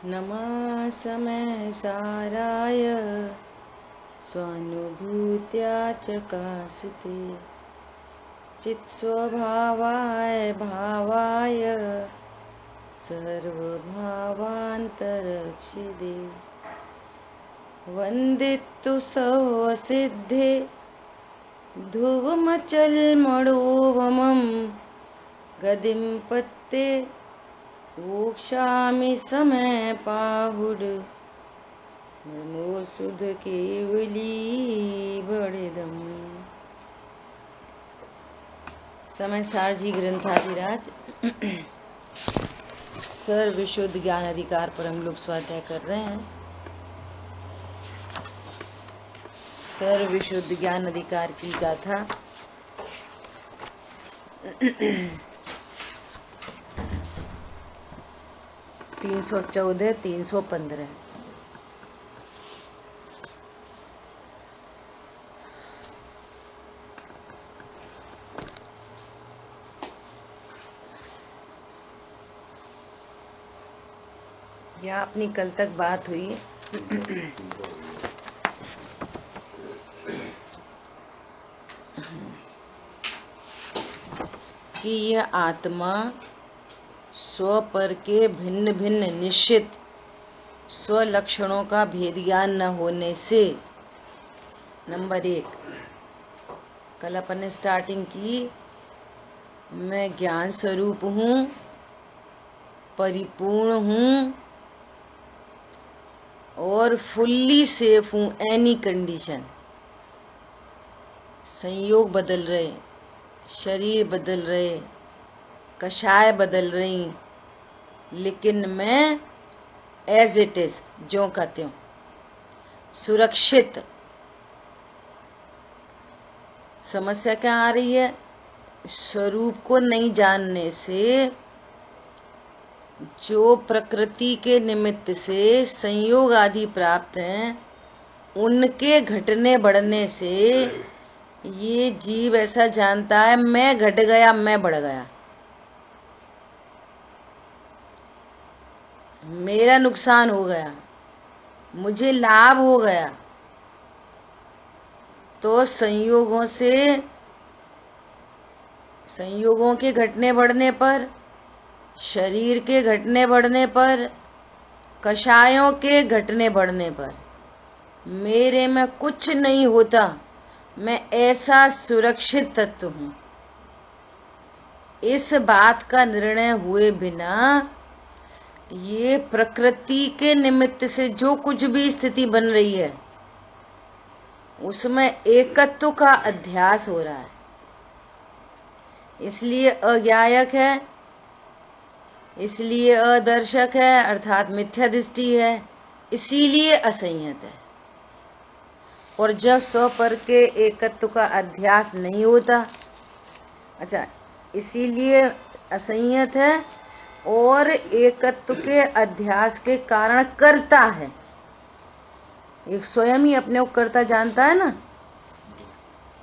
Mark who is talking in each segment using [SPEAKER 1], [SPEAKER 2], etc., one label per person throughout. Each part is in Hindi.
[SPEAKER 1] नमः समय साराय स्वानुभूत्या चकासिते चित्स्वभावाय भावाय सर्वभावान्तरक्षिदे वन्दितु सौसिद्धे ध्रुवमचलमणोवमं गदिं पत्ते वोक्षामि समय पाहुड नमो सुध केवली बड़िदम। समय सारजी ग्रंथाधिराज सर्व विशुद्ध ज्ञान अधिकार पर हम लोग स्वाध्याय कर रहे हैं। सर्व विशुद्ध ज्ञान अधिकार की गाथा 314 315। यह अपनी कल तक बात हुई कि यह आत्मा स्व पर के भिन्न भिन्न निश्चित स्वलक्षणों का भेद ज्ञान न होने से, नंबर 1, कल अपन ने स्टार्टिंग की, मैं ज्ञान स्वरूप हूँ, परिपूर्ण हूँ और फुल्ली सेफ हूँ एनी कंडीशन। संयोग बदल रहे, शरीर बदल रहे, कषाय बदल रही, लेकिन मैं एज इट इज, ज्यों का त्यों सुरक्षित। समस्या क्या आ रही है? स्वरूप को नहीं जानने से, जो प्रकृति के निमित्त से संयोग आदि प्राप्त हैं, उनके घटने बढ़ने से ये जीव ऐसा जानता है मैं घट गया, मैं बढ़ गया, मेरा नुकसान हो गया, मुझे लाभ हो गया। तो संयोगों के घटने बढ़ने पर, शरीर के घटने बढ़ने पर, कषायों के घटने बढ़ने पर मेरे में कुछ नहीं होता, मैं ऐसा सुरक्षित तत्व हूं। इस बात का निर्णय हुए बिना ये प्रकृति के निमित्त से जो कुछ भी स्थिति बन रही है उसमें एकत्व का अध्यास हो रहा है, इसलिए अज्ञायक है, इसलिए अदर्शक है, अर्थात मिथ्या दृष्टि है, इसीलिए असंयत है। और जब स्व पर के एकत्व का अध्यास नहीं होता, अच्छा, इसीलिए असंयत है और एकत्व के अध्यास के कारण करता है। ये स्वयं ही अपने को करता जानता है ना,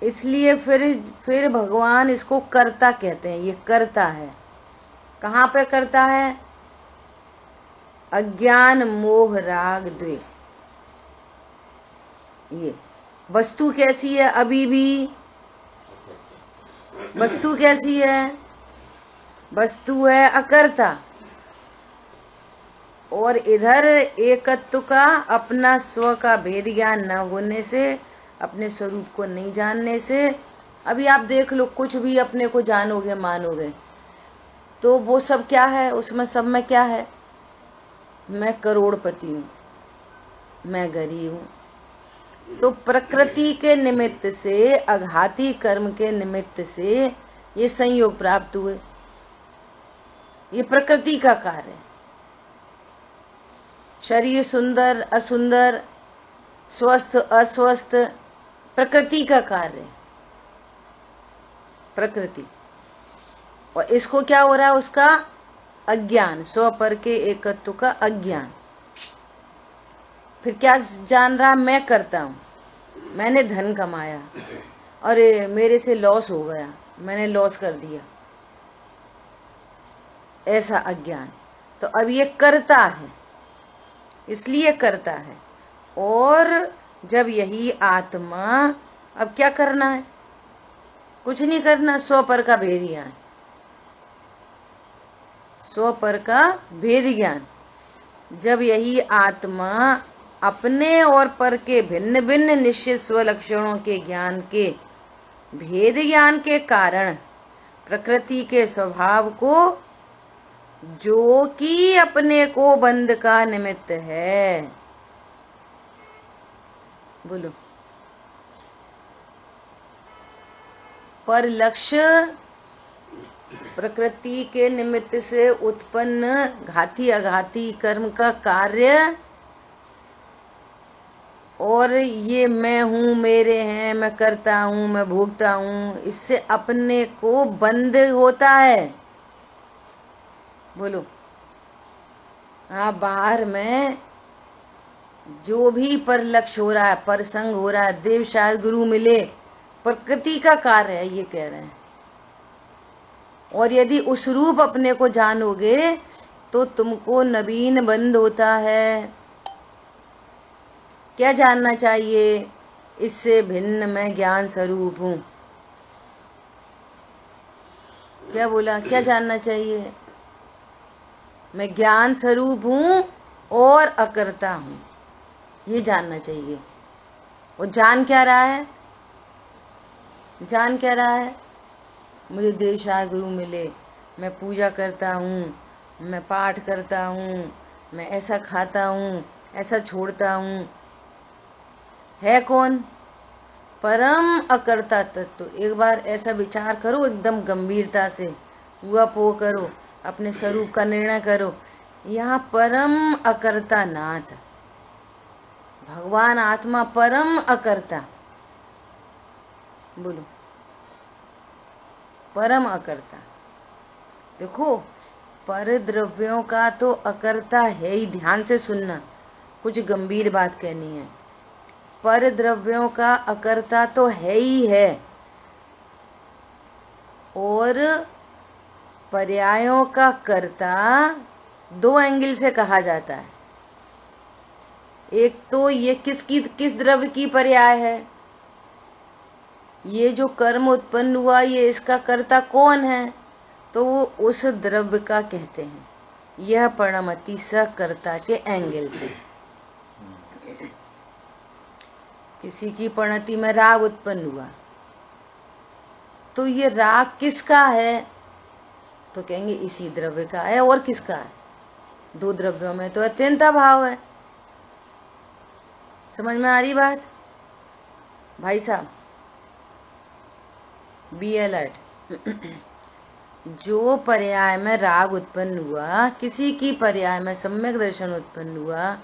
[SPEAKER 1] इसलिए फिर भगवान इसको कर्ता कहते हैं। ये करता है, कहाँ पे करता है? अज्ञान मोह राग द्वेष। ये वस्तु कैसी है? अभी भी वस्तु कैसी है? वस्तु है अकर्ता, और इधर एकत्व का, अपना स्व का भेद ज्ञान न होने से, अपने स्वरूप को नहीं जानने से, अभी आप देख लो, कुछ भी अपने को जानोगे मानोगे तो वो सब क्या है? उसमें सब में क्या है? मैं करोड़पति हूँ, मैं गरीब हूँ। तो प्रकृति के निमित्त से, अघाती कर्म के निमित्त से ये संयोग प्राप्त हुए, ये प्रकृति का कार्य है। शरीर सुंदर असुंदर, स्वस्थ अस्वस्थ, प्रकृति का कार्य है, प्रकृति। और इसको क्या हो रहा है? उसका अज्ञान, स्व पर के एकत्व का अज्ञान। फिर क्या जान रहा? मैं करता हूं, मैंने धन कमाया, अरे मेरे से लॉस हो गया, मैंने लॉस कर दिया, ऐसा अज्ञान। तो अब ये करता है, इसलिए करता है। और जब यही आत्मा, अब क्या करना है? कुछ नहीं करना, स्वपर का भेद ज्ञान, स्वपर का भेद ज्ञान। जब यही आत्मा अपने और पर के भिन्न भिन्न निश्चित स्वलक्षणों के ज्ञान के भेद ज्ञान के कारण प्रकृति के स्वभाव को, जो कि अपने को बंध का निमित्त है, बोलो, पर लक्ष्य प्रकृति के निमित्त से उत्पन्न घाती अघाती कर्म का कार्य, और ये मैं हूँ, मेरे हैं, मैं करता हूँ, मैं भोगता हूँ, इससे अपने को बंध होता है। बोलो, हाँ, बाहर में जो भी पर लक्ष्य हो रहा है, परसंग हो रहा है, देव शायद गुरु मिले, प्रकृति का कार्य है, ये कह रहे हैं। और यदि उस रूप अपने को जानोगे तो तुमको नवीन बंध होता है। क्या जानना चाहिए? इससे भिन्न मैं ज्ञान स्वरूप हूँ। क्या बोला? क्या जानना चाहिए? मैं ज्ञान स्वरूप हूँ और अकर्ता हूँ, ये जानना चाहिए। वो जान क्या रहा है? जान क्या रहा है? मुझे देवशाह गुरु मिले, मैं पूजा करता हूँ, मैं पाठ करता हूँ, मैं ऐसा खाता हूँ, ऐसा छोड़ता हूँ। है कौन? परम अकर्ता तत्व। एक बार ऐसा विचार करो, एकदम गंभीरता से हुआ पो करो, अपने स्वरूप का निर्णय करो। यहाँ परम अकर्ता नाथ, भगवान आत्मा परम अकर्ता। बोलो, परम अकर्ता। देखो, पर द्रव्यों का तो अकर्ता है ही। ध्यान से सुनना, कुछ गंभीर बात कहनी है। पर द्रव्यों का अकर्ता तो है ही है, और पर्यायों का कर्ता दो एंगल से कहा जाता है। एक तो ये किस द्रव्य की पर्याय है? ये जो कर्म उत्पन्न हुआ, ये इसका कर्ता कौन है? तो वो उस द्रव्य का कहते हैं। यह प्रणमति सकर्ता के एंगल से। किसी की प्रणति में राग उत्पन्न हुआ, तो ये राग किसका है? तो कहेंगे इसी द्रव्य का है। और किसका है? दो द्रव्यों में तो अत्यंत भाव है। समझ में आ रही बात भाई साहब? Be alert. जो पर्याय में राग उत्पन्न हुआ, किसी की पर्याय में सम्यक दर्शन उत्पन्न हुआ,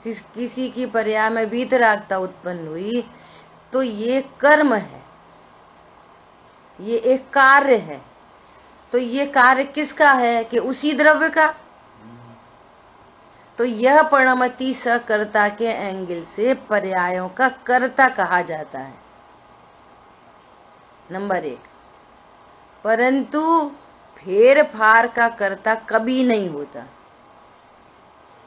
[SPEAKER 1] किसी की पर्याय में वीतरागता उत्पन्न हुई, तो ये कर्म है, ये एक कार्य है। तो ये कार्य किसका है? कि उसी द्रव्य का। तो यह प्रणमति सकर्ता के एंगल से पर्यायों का कर्ता कहा जाता है, नंबर एक। परंतु फेर फार का कर्ता कभी नहीं होता।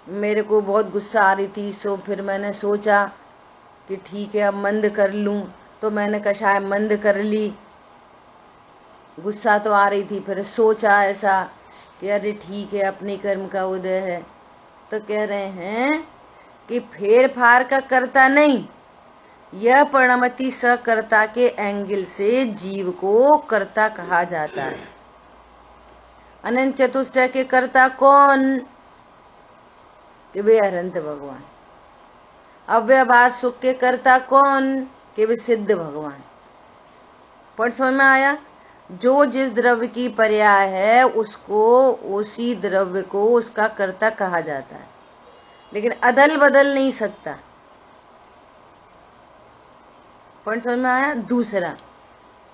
[SPEAKER 1] मेरे को बहुत गुस्सा आ रही थी, सो फिर मैंने सोचा कि ठीक है अब मंद कर लूं, तो मैंने कषाय मंद कर ली। गुस्सा तो आ रही थी, फिर सोचा ऐसा कि अरे ठीक है अपने कर्म का उदय है। तो कह रहे हैं कि फेर फार का कर्ता नहीं, यह प्रणमति सकर्ता के एंगल से जीव को कर्ता कहा जाता है। अनंत चतुष्टय के कर्ता कौन? कि वे अनंत भगवान। अव्ययभाव सुख के कर्ता कौन? कि वे सिद्ध भगवान। पर समझ में आया? जो जिस द्रव्य की पर्याय है, उसको उसी द्रव्य को उसका कर्ता कहा जाता है, लेकिन अदल बदल नहीं सकता। पॉइंट समझ में आया? दूसरा,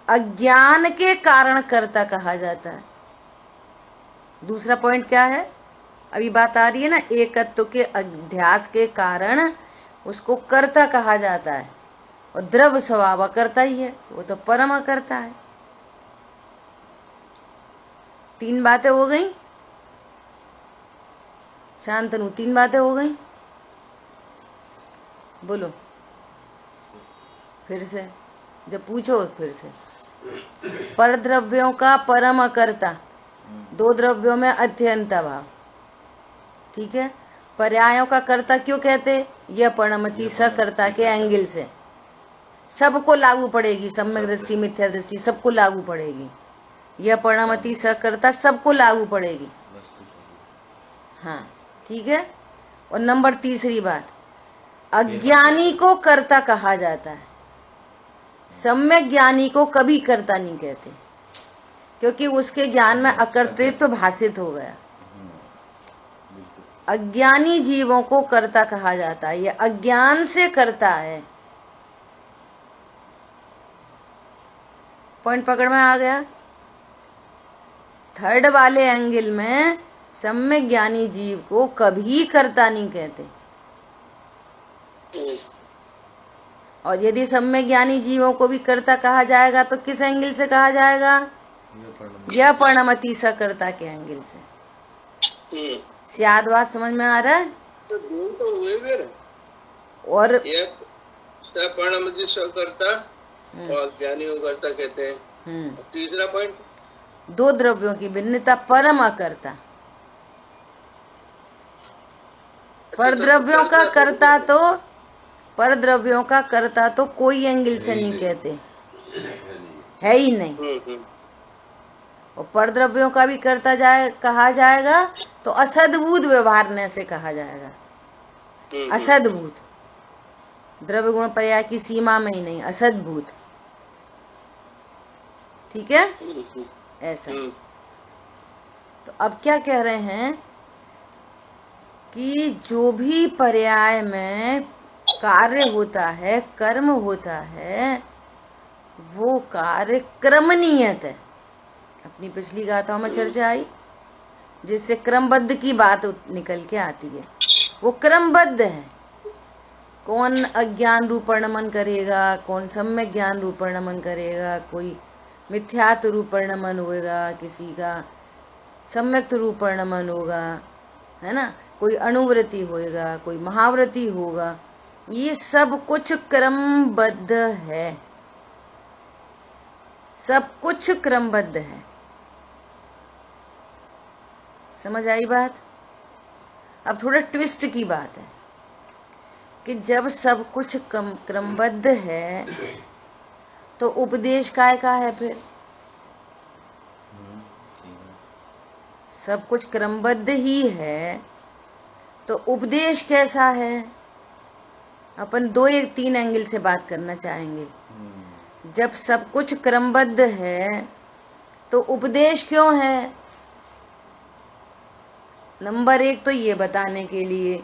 [SPEAKER 1] अज्ञान के कारण कर्ता कहा जाता है। दूसरा पॉइंट क्या है? अभी बात आ रही है ना, एकत्व के अध्यास के कारण उसको कर्ता कहा जाता है, और द्रव्य स्वभाव कर्ता ही है, वो तो परम कर्ता है। तीन बातें हो गई शांतनु, तीन बातें हो गई। बोलो फिर से, जब पूछो फिर से। पर द्रव्यों का परम अकर्ता, दो द्रव्यों में अत्यंत अभाव, ठीक है। पर्यायों का कर्ता क्यों कहते? यह परिणमति सकर्ता के एंगल से सबको लागू पड़ेगी, सम्यक दृष्टि मिथ्या दृष्टि सबको लागू पड़ेगी। यह परिणमति सकर्ता सबको लागू पड़ेगी। हाँ ठीक है। और नंबर तीसरी बात, अज्ञानी को कर्ता कहा जाता है, सम्यक ज्ञानी को कभी कर्ता नहीं कहते, क्योंकि उसके ज्ञान में अकर्तृत्व भाषित हो गया। अज्ञानी जीवों को कर्ता कहा जाता है, ये अज्ञान से करता है। पॉइंट पकड़ में आ गया। थर्ड वाले एंगल में सम्यक ज्ञानी जीव को कभी कर्ता नहीं कहते, और यदि सम्यक ज्ञानी जीवों को भी कर्ता कहा जाएगा तो किस एंगल से कहा जाएगा? यह परिणमति सकर्ता के एंगल से। सियाद बात समझ में आ रहा है?
[SPEAKER 2] तो हुए फिर
[SPEAKER 1] और
[SPEAKER 2] यह परिणमति सकर्ता और ज्ञानी को कर्ता कहते हैं। तीसरा पॉइंट,
[SPEAKER 1] दो द्रव्यों की भिन्नता परम अकर्ता। पर द्रव्यों का कर्ता तो, पर द्रव्यों का कर्ता तो कोई एंगल से नहीं कहते, है ही नहीं। और पर द्रव्यों का भी कर्ता कहा जाएगा तो असद्भूत व्यवहारने से कहा जाएगा। असद्भूत, द्रव्य गुण पर्याय की सीमा में ही नहीं, असद्भूत, ठीक है ऐसा। तो अब क्या कह रहे हैं कि जो भी पर्याय में कार्य होता है, कर्म होता है, वो कार्य क्रमनियत है। अपनी पिछली गाथाओं में चर्चा आई, जिससे क्रमबद्ध की बात निकल के आती है, वो क्रमबद्ध है। कौन अज्ञान रूप नमन करेगा, कौन सम्यक ज्ञान रूप नमन करेगा, कोई मिथ्यात्व रूप नमन होगा, किसी का सम्यक रूप नमन होगा, है ना, कोई अनुवृत्ति होएगा, कोई महावृत्ति होगा। ये सब कुछ क्रमबद्ध है, सब कुछ क्रमबद्ध है। समझ आई बात? अब थोड़ा ट्विस्ट की बात है कि जब सब कुछ क्रमबद्ध है तो उपदेश काय का है फिर? सब कुछ क्रमबद्ध ही है तो उपदेश कैसा है? अपन दो एक तीन एंगल से बात करना चाहेंगे। जब सब कुछ क्रमबद्ध है तो उपदेश क्यों है? नंबर एक तो ये बताने के लिए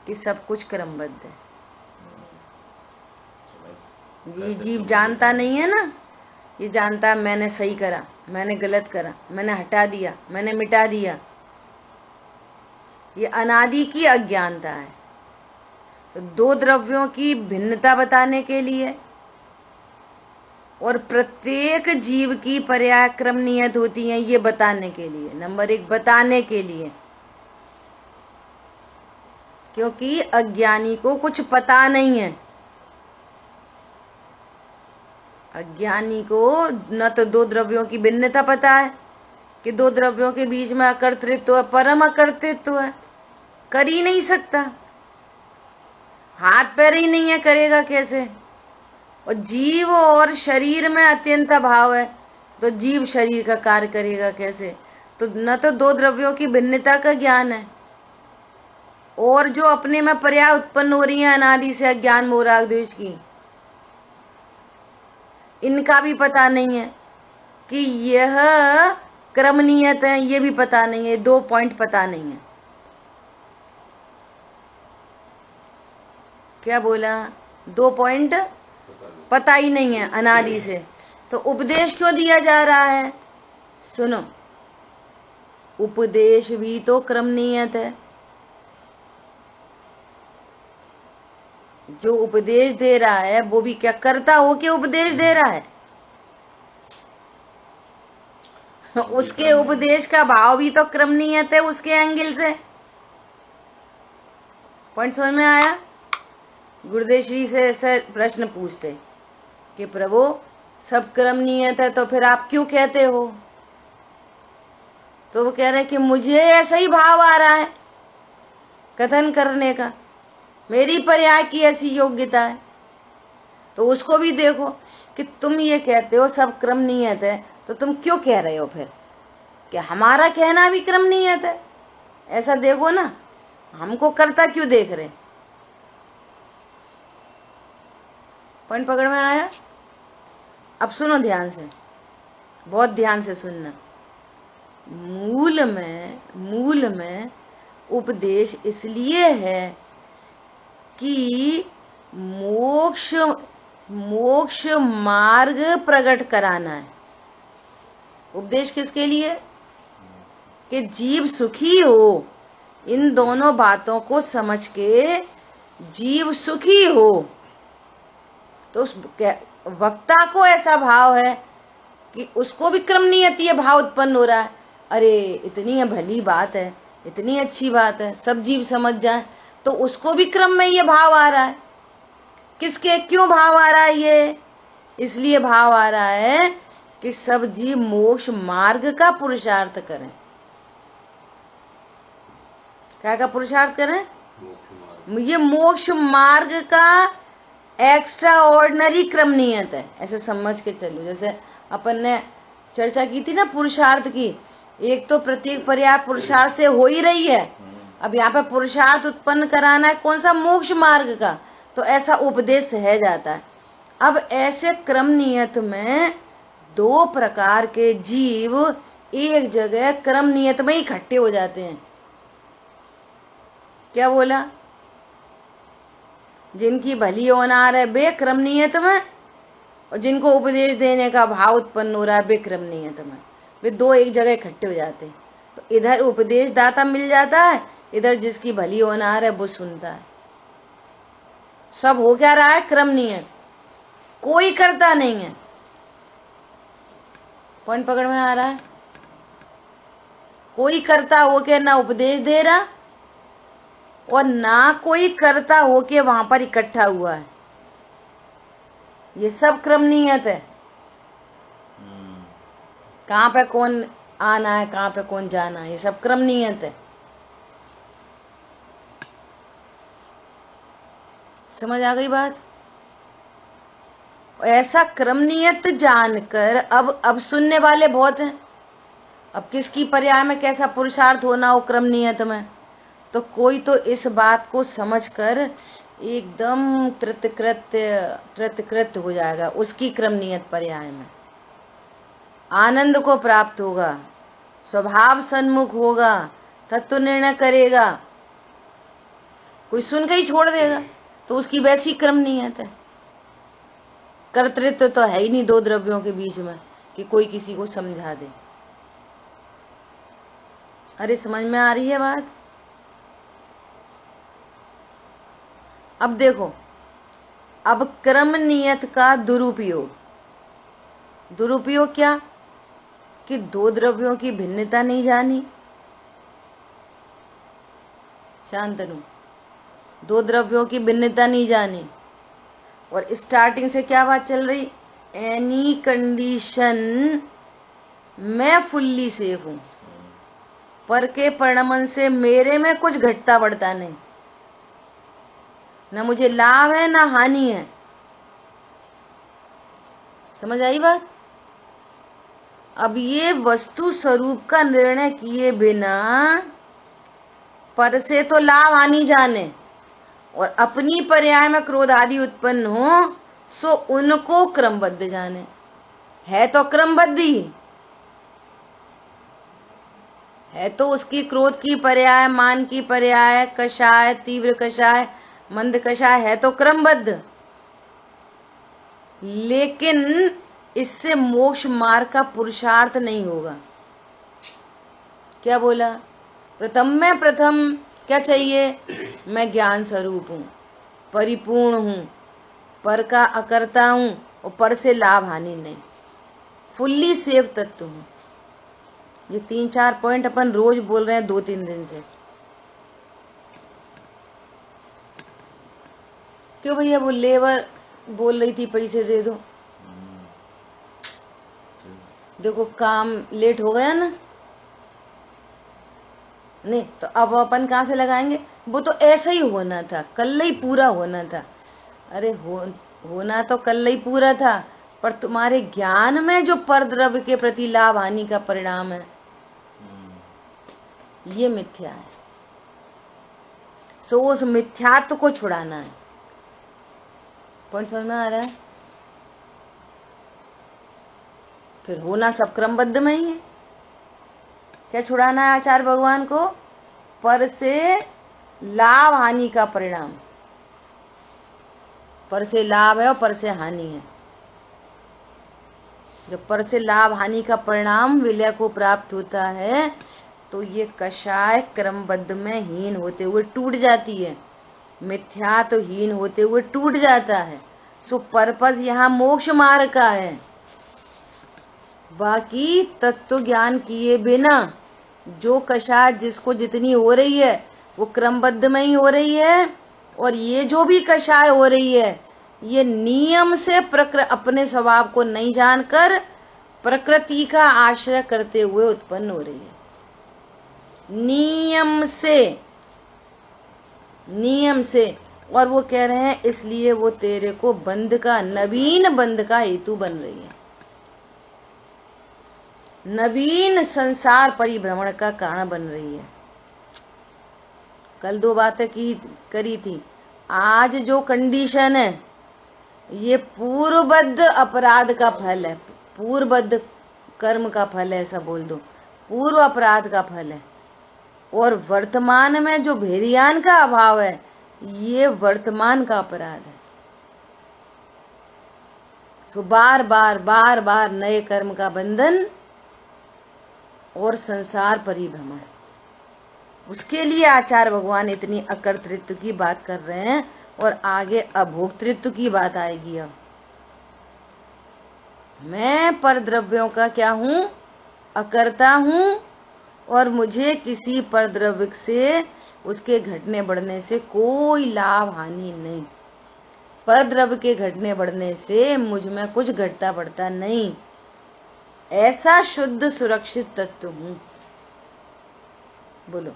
[SPEAKER 1] कि सब कुछ क्रमबद्ध है। जी जीव जानता नहीं है ना, ये जानता है मैंने सही करा, मैंने गलत करा, मैंने हटा दिया, मैंने मिटा दिया। ये अनादि की अज्ञानता है। तो दो द्रव्यों की भिन्नता बताने के लिए और प्रत्येक जीव की पर्याय क्रम नियत होती है, ये बताने के लिए। नंबर एक बताने के लिए, क्योंकि अज्ञानी को कुछ पता नहीं है। अज्ञानी को न तो दो द्रव्यों की भिन्नता पता है कि दो द्रव्यों के बीच में अकर्तृत्व है, परम अकर्तृत्व है, कर ही नहीं सकता, हाथ पैर ही नहीं है, करेगा कैसे? और जीव और शरीर में अत्यंत अभाव है, तो जीव शरीर का कार्य करेगा कैसे? तो न तो दो द्रव्यों की भिन्नता का ज्ञान है, और जो अपने में पर्याय उत्पन्न हो रही है अनादि से अज्ञान मोह राग द्वेष की, इनका भी पता नहीं है कि यह क्रमनियत है, ये भी पता नहीं है। दो पॉइंट पता नहीं है। क्या बोला? दो पॉइंट पता ही नहीं है अनादि से। तो उपदेश क्यों दिया जा रहा है? सुनो, उपदेश भी तो क्रमनियत है। जो उपदेश दे रहा है वो भी क्या करता हो के उपदेश दे रहा है? उसके उपदेश का भाव भी तो क्रमनियत है उसके एंगल से। पॉइंट समझ में आया? गुरुदेव श्री से ऐसे प्रश्न पूछते कि प्रभु सब क्रम नियत है तो फिर आप क्यों कहते हो? तो वो कह रहे कि मुझे ऐसा ही भाव आ रहा है कथन करने का, मेरी पर्याय की ऐसी योग्यता है। तो उसको भी देखो कि तुम ये कहते हो सब क्रम नियत है, तो तुम क्यों कह रहे हो फिर कि हमारा कहना भी क्रम नियत है? ऐसा देखो ना, हमको करता क्यों देख रहे? पॉइंट पकड़ में आया? अब सुनो ध्यान से, बहुत ध्यान से सुनना। मूल में उपदेश इसलिए है कि मोक्ष मार्ग प्रकट कराना है। उपदेश किसके लिए? कि जीव सुखी हो। इन दोनों बातों को समझ के जीव सुखी हो। तो उस वक्ता को ऐसा भाव है कि उसको भी क्रम नियति भाव उत्पन्न हो रहा है, अरे इतनी भली बात है, इतनी अच्छी बात है, सब जीव समझ जाए, तो उसको भी क्रम में ये भाव आ रहा है। किसके क्यों भाव आ रहा है ये? इसलिए भाव आ रहा है कि सब जीव मोक्ष मार्ग का पुरुषार्थ करें। क्या का पुरुषार्थ करें? ये मोक्ष मार्ग का एक्स्ट्रा ऑर्डिनरी क्रम नियत है, ऐसे समझ के चलो। जैसे अपन ने चर्चा की थी ना पुरुषार्थ की, एक तो प्रत्येक पर्याय पुरुषार्थ से हो ही रही है, अब यहाँ पे पुरुषार्थ उत्पन्न कराना है कौन सा? मोक्ष मार्ग का। तो ऐसा उपदेश सहज आता है। अब ऐसे क्रम नियत में दो प्रकार के जीव एक जगह क्रम नियत में इकट्ठे हो जाते हैं। क्या बोला? जिनकी भली होनार है वे क्रम नियत में, और जिनको उपदेश देने का भाव उत्पन्न हो रहा है वे क्रम नियत में। वे दो एक जगह इकट्ठे हो जाते हैं। तो इधर उपदेश दाता मिल जाता है, इधर जिसकी भली होनार है वो सुनता है। सब हो क्या रहा है? क्रम नियत, कोई करता नहीं है। पॉइंट पकड़ में आ रहा है? कोई करता होके ना उपदेश दे रहा और ना कोई करता होके वहां पर इकट्ठा हुआ है। ये सब क्रम नियत है। कहाँ पे कौन आना है, कहाँ पे कौन जाना है, ये सब क्रम नियत है। समझ आ गई बात? ऐसा क्रम नियत जानकर अब सुनने वाले बहुत हैं। अब किसकी पर्याय में कैसा पुरुषार्थ होना हो क्रम नियत में, तो कोई तो इस बात को समझकर एकदम कृतकृत्य हो जाएगा उसकी क्रम नियत पर्याय में, आनंद को प्राप्त होगा, स्वभाव सन्मुख होगा, तत्व निर्णय करेगा। कोई सुन के ही छोड़ देगा तो उसकी वैसी क्रम नियत है। कर्तृत्व तो है ही नहीं दो द्रव्यों के बीच में कि कोई किसी को समझा दे। अरे समझ में आ रही है बात? अब देखो, अब क्रम नियत का दुरुपयोग क्या? कि दो द्रव्यों की भिन्नता नहीं जानी। शांतनु, दो द्रव्यों की भिन्नता नहीं जानी, और स्टार्टिंग से क्या बात चल रही? एनी कंडीशन मैं फुल्ली सेफ हूं, पर के परिणमन से मेरे में कुछ घटता बढ़ता नहीं, ना मुझे लाभ है ना हानि है। समझ आई बात? अब ये वस्तु स्वरूप का निर्णय किए बिना पर से तो लाभ हानि जाने और अपनी पर्याय में क्रोध आदि उत्पन्न हो सो उनको क्रमबद्ध जाने। है तो क्रमबद्ध ही है, तो उसकी क्रोध की पर्याय, मान की पर्याय, कषाय, तीव्र कषाय, मंद कषाय है तो क्रमबद्ध, लेकिन इससे मोक्ष मार्ग का पुरुषार्थ नहीं होगा। क्या बोला? प्रथम क्या चाहिए? मैं ज्ञान स्वरूप हूं, परिपूर्ण हूं, पर का अकर्ता हूं और पर से लाभ हानि नहीं, फुल्ली सेफ तत्व हूं। ये 3-4 पॉइंट अपन रोज बोल रहे हैं 2-3 दिन से। क्यों भैया, वो लेबर बोल रही थी पैसे दे दो। देखो काम लेट हो गया ना, नहीं तो अब अपन कहाँ से लगाएंगे। वो तो ऐसा ही होना था, कल ही पूरा होना था। अरे होना तो कल ही पूरा था, पर तुम्हारे ज्ञान में जो परद्रव्य के प्रति लाभ हानि का परिणाम है, ये मिथ्या है। सो उस मिथ्यात्व को छुड़ाना है। पॉइंट समझ में आ रहा है? फिर होना सब क्रमबद्ध में ही है। क्या छुड़ाना है आचार्य भगवान को? पर से लाभ हानि का परिणाम। पर से लाभ है और पर से हानि है। जब पर से लाभ हानि का परिणाम विलय को प्राप्त होता है तो ये कषाय क्रमबद्ध में हीन होते हुए टूट जाती है, मिथ्या तो हीन होते हुए टूट जाता है। सो पर्पज यहाँ मोक्ष मार्ग का है। बाकी तत्व ज्ञान किए बिना जो कषाय जिसको जितनी हो रही है वो क्रमबद्ध में ही हो रही है, और ये जो भी कषाय हो रही है ये नियम से अपने स्वभाव को नहीं जानकर प्रकृति का आश्रय करते हुए उत्पन्न हो रही है। नियम से। और वो कह रहे हैं इसलिए वो तेरे को बंध का, नवीन बंध का हेतु बन रही है, नवीन संसार परिभ्रमण का कारण बन रही है। कल 2 बातें करी थी। आज जो कंडीशन है ये पूर्वबद्ध अपराध का फल है, पूर्वबद्ध कर्म का फल है, ऐसा बोल दो, पूर्व अपराध का फल है। और वर्तमान में जो भेदियान का अभाव है ये वर्तमान का अपराध है। सो बार बार नए कर्म का बंधन और संसार परिभ्रमण। उसके लिए आचार्य भगवान इतनी अकर्तृत्व की बात कर रहे हैं और आगे अभोक्तृत्व की बात आएगी। अब मैं परद्रव्यों का क्या हूं? अकर्ता हूं, और मुझे किसी परद्रव्य से उसके घटने बढ़ने से कोई लाभ हानि नहीं। परद्रव्य के घटने बढ़ने से मुझ में कुछ घटता बढ़ता नहीं, ऐसा शुद्ध सुरक्षित तत्व हूं। बोलो,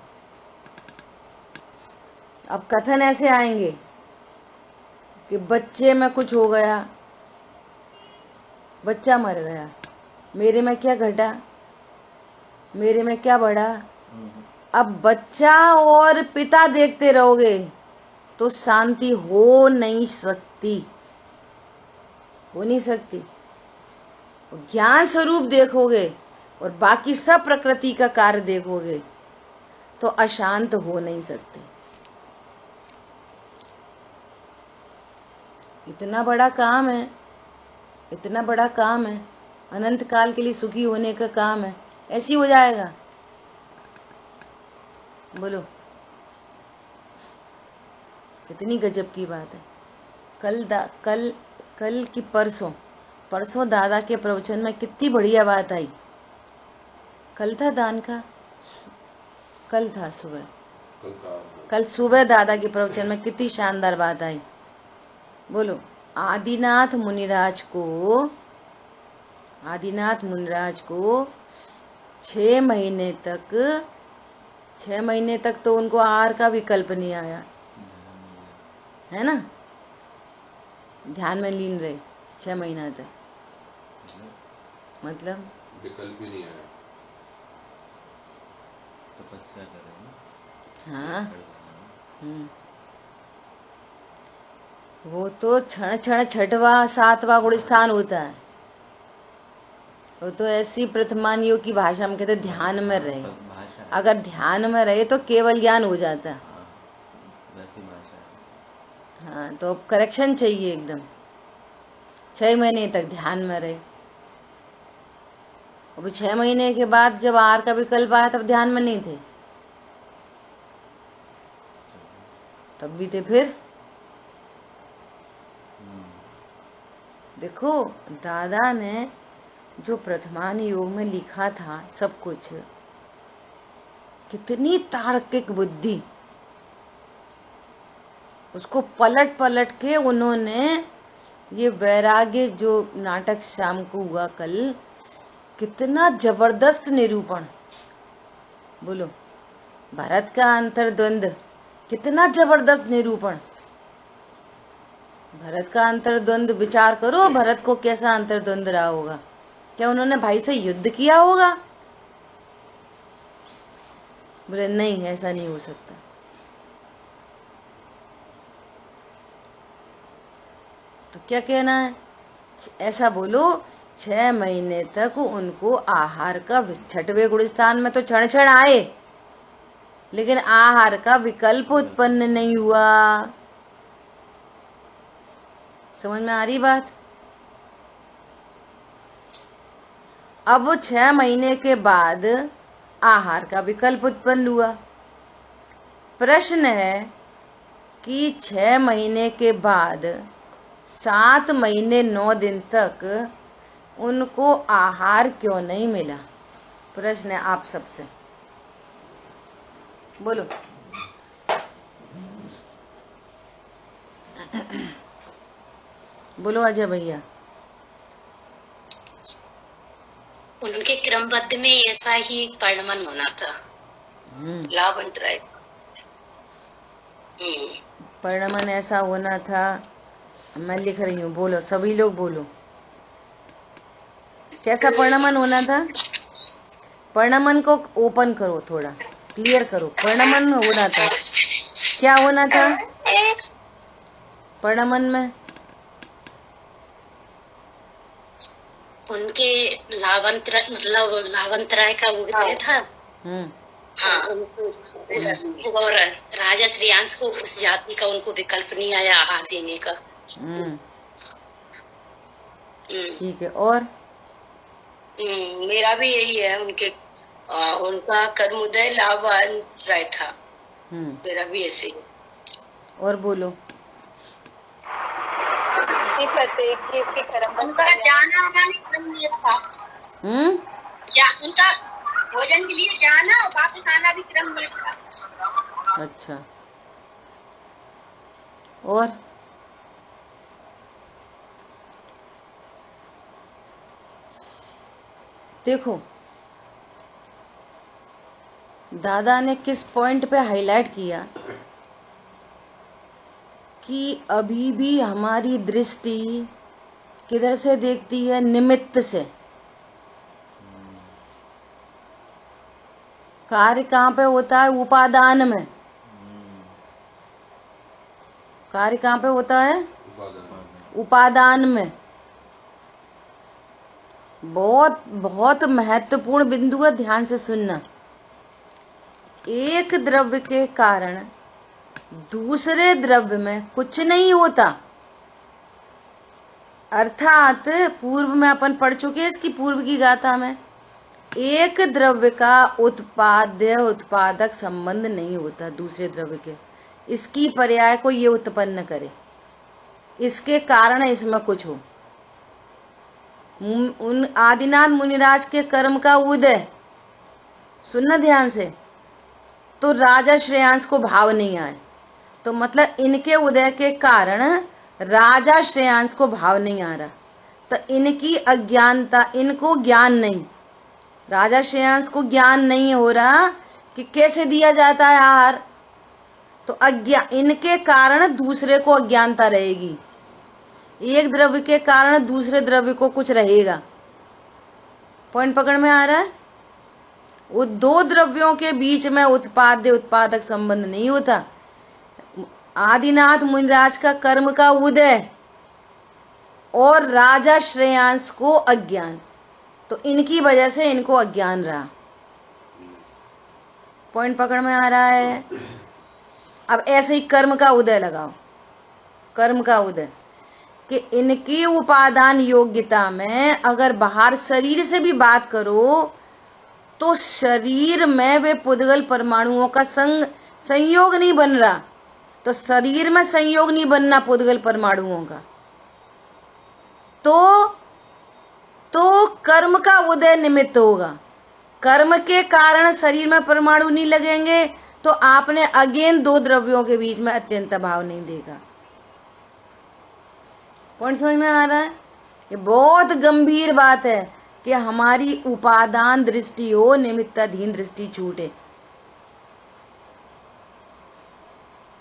[SPEAKER 1] अब कथन ऐसे आएंगे कि बच्चे में कुछ हो गया, बच्चा मर गया, मेरे में क्या घटा, मेरे में क्या बढ़ा। अब बच्चा और पिता देखते रहोगे तो शांति हो नहीं सकती, हो नहीं सकती। ज्ञान स्वरूप देखोगे और बाकी सब प्रकृति का कार्य देखोगे तो अशांत हो नहीं सकते। इतना बड़ा काम है, इतना बड़ा काम है, अनंत काल के लिए सुखी होने का काम है, ऐसी हो जाएगा? बोलो, कितनी गजब की बात है। कल की परसों दादा के प्रवचन में कितनी बढ़िया बात आई। कल था दान का, कल था सुबह, कल सुबह दादा के प्रवचन में कितनी शानदार बात आई। बोलो, आदिनाथ मुनिराज को 6 महीने तक तो उनको आहार का विकल्प नहीं आया, है ना? ध्यान में लीन रहे 6 महीना तक, मतलब
[SPEAKER 2] विकल्प ही नहीं आया।
[SPEAKER 3] तपस्या करें।
[SPEAKER 1] हाँ, वो तो क्षण क्षण 6वां 7वां गुण स्थान होता है। वो तो ऐसी प्रथमान योग की भाषा में कहते ध्यान में रहे। अगर ध्यान में रहे तो केवल ज्ञान हो जाता है।
[SPEAKER 3] वैसी भाषा।
[SPEAKER 1] हाँ, तो अब करेक्शन चाहिए एकदम। 6 महीने तक ध्यान में रहे, अब 6 महीने के बाद जब आहार का विकल्प आया तब ध्यान में नहीं थे, तब भी थे फिर। देखो, दादा ने जो प्रथमान योग में लिखा था सब कुछ, कितनी तार्किक बुद्धि, उसको पलट पलट के उन्होंने ये वैराग्य जो नाटक शाम को हुआ कल, कितना जबरदस्त निरूपण। बोलो, भरत का अंतर्द्वंद कितना जबरदस्त निरूपण। भरत का अंतर्द्वंद विचार करो, भरत को कैसा अंतर्द्वंद रहा होगा। क्या उन्होंने भाई से युद्ध किया होगा? बोले नहीं, ऐसा नहीं हो सकता। तो क्या कहना है? ऐसा बोलो, 6 महीने तक उनको आहार का, छठवें गुणस्थान में तो क्षण क्षण आए, लेकिन आहार का विकल्प उत्पन्न नहीं हुआ। समझ में आ रही बात? अब वो 6 महीने के बाद आहार का विकल्प उत्पन्न हुआ। प्रश्न है कि 6 महीने के बाद 7 महीने 9 दिन तक उनको आहार क्यों नहीं मिला? प्रश्न है आप सबसे, बोलो। बोलो अजय भैया।
[SPEAKER 4] उनके क्रमबद्ध में ऐसा ही परिणमन होना था। लाभंतराय
[SPEAKER 1] परिणमन ऐसा होना था। मैं लिख रही हूँ, बोलो सभी लोग बोलो। कैसा परिणमन होना था? परिणमन को ओपन करो, थोड़ा क्लियर करो। परिणमन होना था, क्या होना था परिणमन में?
[SPEAKER 4] उनके लाभंतराय, मतलब लाभंतराय का वो था। हाँ, और राजा श्रेयांश को उस जाति का उनको विकल्प नहीं आया आहार देने का।
[SPEAKER 1] ठीक है, और
[SPEAKER 4] मेरा भी यही है। उनका कर्मोदय लाभंतराय था। मेरा भी ऐसे ही।
[SPEAKER 1] और बोलो।
[SPEAKER 4] उनका जाना आना क्रम नहीं था। उनका भोजन के लिए जाना और वापस आना भी क्रम नहीं था।
[SPEAKER 1] अच्छा, और देखो दादा ने किस पॉइंट पे हाईलाइट किया कि अभी भी हमारी दृष्टि किधर से देखती है? निमित्त से। कार्य कहाँ पे होता है? उपादान में। कार्य कहाँ पे होता है? उपादान में। बहुत बहुत महत्वपूर्ण बिंदु है, ध्यान से सुनना। एक द्रव्य के कारण दूसरे द्रव्य में कुछ नहीं होता। अर्थात पूर्व में अपन पढ़ चुके हैं इसकी पूर्व की गाथा में, एक द्रव्य का उत्पाद्य उत्पादक संबंध नहीं होता दूसरे द्रव्य के। इसकी पर्याय को ये उत्पन्न करे, इसके कारण इसमें कुछ हो। उन आदिनाथ मुनिराज के कर्म का उदय, सुनना ध्यान से, तो राजा श्रेयांश को भाव नहीं आए, तो मतलब इनके उदय के कारण राजा श्रेयांश को भाव नहीं आ रहा, तो इनकी अज्ञानता, इनको ज्ञान नहीं, राजा श्रेयांश को ज्ञान नहीं हो रहा कि कैसे दिया जाता है आहार, तो इनके कारण दूसरे को अज्ञानता रहेगी। एक द्रव्य के कारण दूसरे द्रव्य को कुछ रहेगा। पॉइंट पकड़ में आ रहा है? वो दो द्रव्यों के बीच में उत्पाद्य उत्पादक संबंध नहीं होता। आदिनाथ मुनिराज का कर्म का उदय और राजा श्रेयांश को अज्ञान, तो इनकी वजह से इनको अज्ञान रहा। पॉइंट पकड़ में आ रहा है? अब ऐसे ही कर्म का उदय लगाओ। कर्म का उदय कि इनकी उपादान योग्यता में अगर बाहर शरीर से भी बात करो तो शरीर में वे पुद्गल परमाणुओं का संयोग नहीं बन रहा, तो शरीर में संयोग नहीं बनना पुद्गल परमाणुओं का, तो कर्म का उदय निमित्त होगा। कर्म के कारण शरीर में परमाणु नहीं लगेंगे तो आपने अगेन दो द्रव्यों के बीच में अत्यंत भाव नहीं देखा। पॉइंट समझ में आ रहा है? ये बहुत गंभीर बात है कि हमारी उपादान दृष्टि हो, निमित्ताधीन दृष्टि छूटे।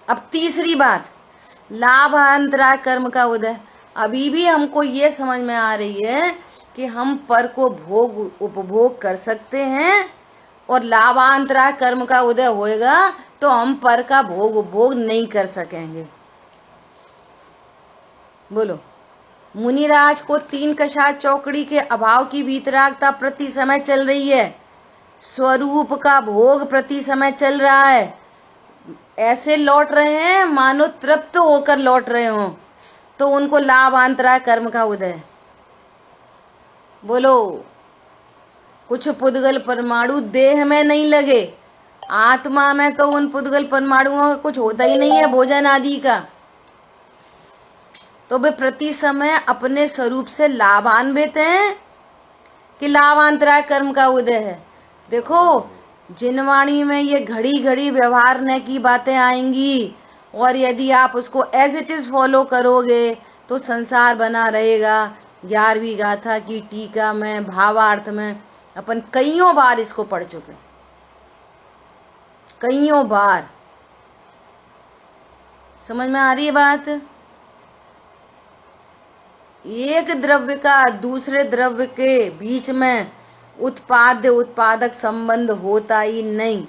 [SPEAKER 1] अब तीसरी बात, लाभांतरा कर्म का उदय। अभी भी हमको ये समझ में आ रही है कि हम पर को भोग उपभोग कर सकते हैं और लाभांतरा कर्म का उदय होएगा तो हम पर का भोग उपभोग नहीं कर सकेंगे। बोलो, मुनिराज को तीन कषाय चौकड़ी के अभाव की वीतरागता प्रति समय चल रही है, स्वरूप का भोग प्रति समय चल रहा है, ऐसे लौट रहे हैं मानो तृप्त होकर लौट रहे हों, तो उनको लाभांतरा कर्म का उदय। बोलो, कुछ पुद्गल परमाणु देह में नहीं लगे, आत्मा में तो उन पुद्गल परमाणुओं का कुछ होता ही नहीं है भोजन आदि का, तो वे प्रति समय अपने स्वरूप से लाभान्वित हैं कि लाभांतरा कर्म का उदय है। देखो, जिनवाणी में ये घड़ी घड़ी व्यवहार न की बातें आएंगी और यदि आप उसको एज इट इज फॉलो करोगे तो संसार बना रहेगा। 11वीं गाथा की टीका में भावार्थ में अपन कईयों बार इसको पढ़ चुके, कईयों बार। समझ में आ रही है बात? एक द्रव्य का दूसरे द्रव्य के बीच में उत्पाद्य उत्पादक संबंध होता ही नहीं।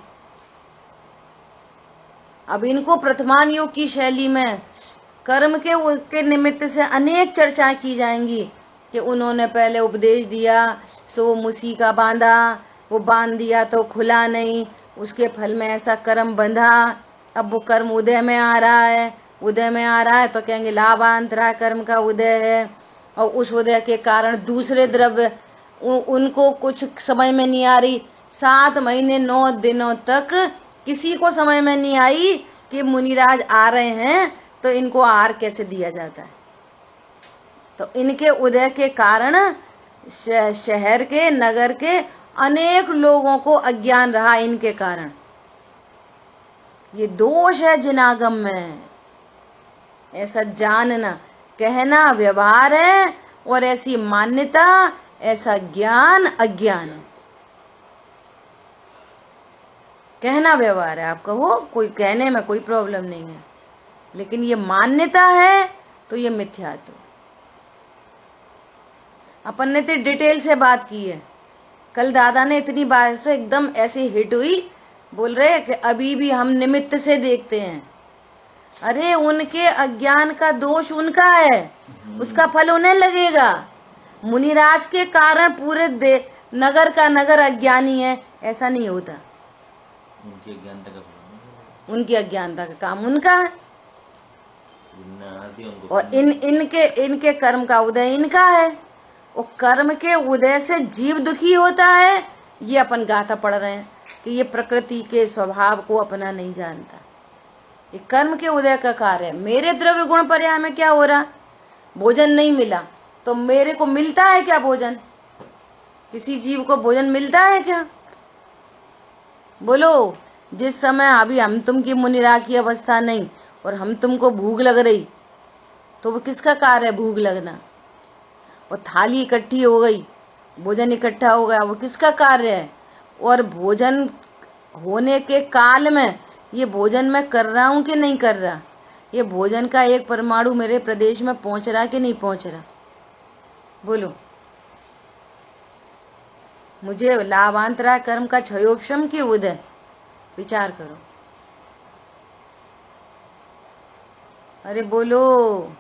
[SPEAKER 1] अब इनको प्रथमान योग की शैली में कर्म के निमित्त से अनेक चर्चाएं की जाएंगी कि उन्होंने पहले उपदेश दिया सो मुसी का बांधा, वो बांध दिया तो खुला नहीं, उसके फल में ऐसा कर्म बंधा, अब वो कर्म उदय में आ रहा है, उदय में आ रहा है तो कहेंगे लाभांतरा कर्म का उदय है, और उस उदय के कारण दूसरे द्रव्य उनको कुछ समझ में नहीं आ रही। 7 महीने 9 दिनों तक किसी को समझ में नहीं आई कि मुनिराज आ रहे हैं तो इनको आहार कैसे दिया जाता है। तो इनके उदय के कारण शहर के, नगर के अनेक लोगों को अज्ञान रहा इनके कारण। ये दोष है जिनागम में, ऐसा जानना, कहना व्यवहार है और ऐसी मान्यता, ऐसा ज्ञान अज्ञान है। कहना व्यवहार है, आप कहो, कोई कहने में कोई प्रॉब्लम नहीं है, लेकिन ये मान्यता है तो ये मिथ्यात्व। अपन ने तो डिटेल से बात की है। कल दादा ने इतनी बात से एकदम ऐसी हिट हुई, बोल रहे कि अभी भी हम निमित्त से देखते हैं। अरे उनके अज्ञान का दोष उनका है, उसका फल उन्हें लगेगा। मुनिराज के कारण पूरे नगर का नगर अज्ञानी है, ऐसा नहीं होता।
[SPEAKER 3] उनकी अज्ञानता का फल,
[SPEAKER 1] उनकी अज्ञानता का काम उनका है, और इनके कर्म का उदय इनका है। और कर्म के उदय से जीव दुखी होता है, ये अपन गाथा पढ़ रहे हैं कि ये प्रकृति के स्वभाव को अपना नहीं जानता। ये कर्म के उदय का कार्य है। मेरे द्रव्य गुण पर्याय में क्या हो रहा, भोजन नहीं मिला तो मेरे को मिलता है क्या भोजन? किसी जीव को भोजन मिलता है क्या? बोलो, जिस समय अभी हम तुम की मुनिराज की अवस्था नहीं और हम तुमको भूख लग रही, तो वो किसका कार्य है भूख लगना? और थाली इकट्ठी हो गई, भोजन इकट्ठा हो गया, वो किसका कार्य है? और भोजन होने के काल में ये भोजन मैं कर रहा हूं कि नहीं कर रहा, ये भोजन का एक परमाणु मेरे प्रदेश में पहुंच रहा कि नहीं पहुंच रहा? बोलो, मुझे लाभांतरा कर्म का क्षयोपशम की उदय, विचार करो। अरे बोलो।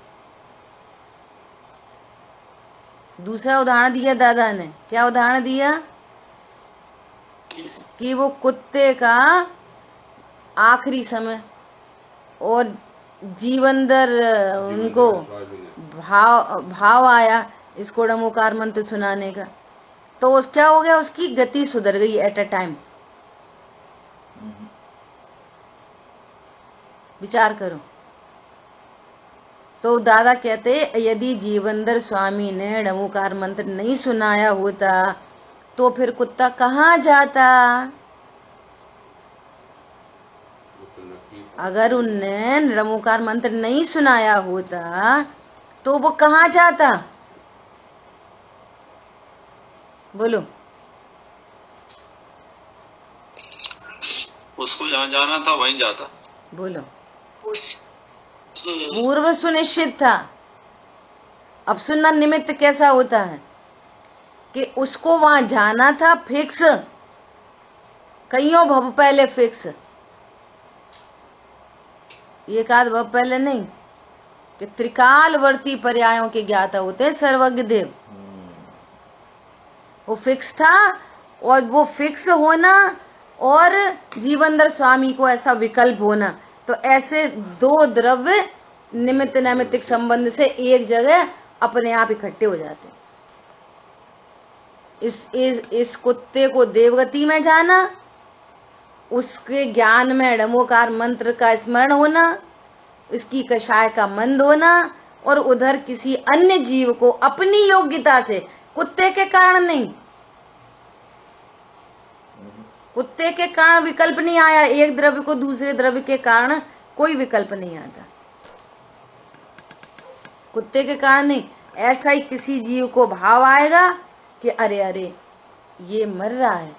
[SPEAKER 1] दूसरा उदाहरण दिया दादा ने, क्या उदाहरण दिया कि वो कुत्ते का आखिरी समय और जीवनदर उनको भाव आया इसको डमोकार मंत्र सुनाने का, तो क्या हो गया, उसकी गति सुधर गई एट अ टाइम। विचार करो। तो दादा कहते यदि जीवनदर स्वामी ने डमोकार मंत्र नहीं सुनाया होता तो फिर कुत्ता कहाँ जाता? अगर उनने नमोकार मंत्र नहीं सुनाया होता तो वो कहाँ जाता? बोलो।
[SPEAKER 5] उसको जहाँ जाना था वहीं जाता।
[SPEAKER 1] बोलो। पूर्व सुनिश्चित था। अब सुनना निमित्त कैसा होता है कि उसको वहां जाना था फिक्स, कईयों भव पहले फिक्स, एक आध भव पहले नहीं, कि त्रिकालवर्ती पर्यायों के ज्ञाता होते हैं सर्वज्ञ देव। वो फिक्स था, और वो फिक्स होना और जीवनधर स्वामी को ऐसा विकल्प होना, तो ऐसे दो द्रव्य निमित्त नैमित्तिक संबंध से एक जगह अपने आप इकट्ठे हो जाते हैं। इस कुत्ते को देवगति में जाना, उसके ज्ञान में डमोकार मंत्र का स्मरण होना, इसकी कषाय का मंद होना, और उधर किसी अन्य जीव को अपनी योग्यता से, कुत्ते के कारण नहीं, कुत्ते के कारण विकल्प नहीं आया, एक द्रव्य को दूसरे द्रव्य के कारण कोई विकल्प नहीं आता, कुत्ते के कारण नहीं। ऐसा ही किसी जीव को भाव आएगा कि अरे अरे ये मर रहा है,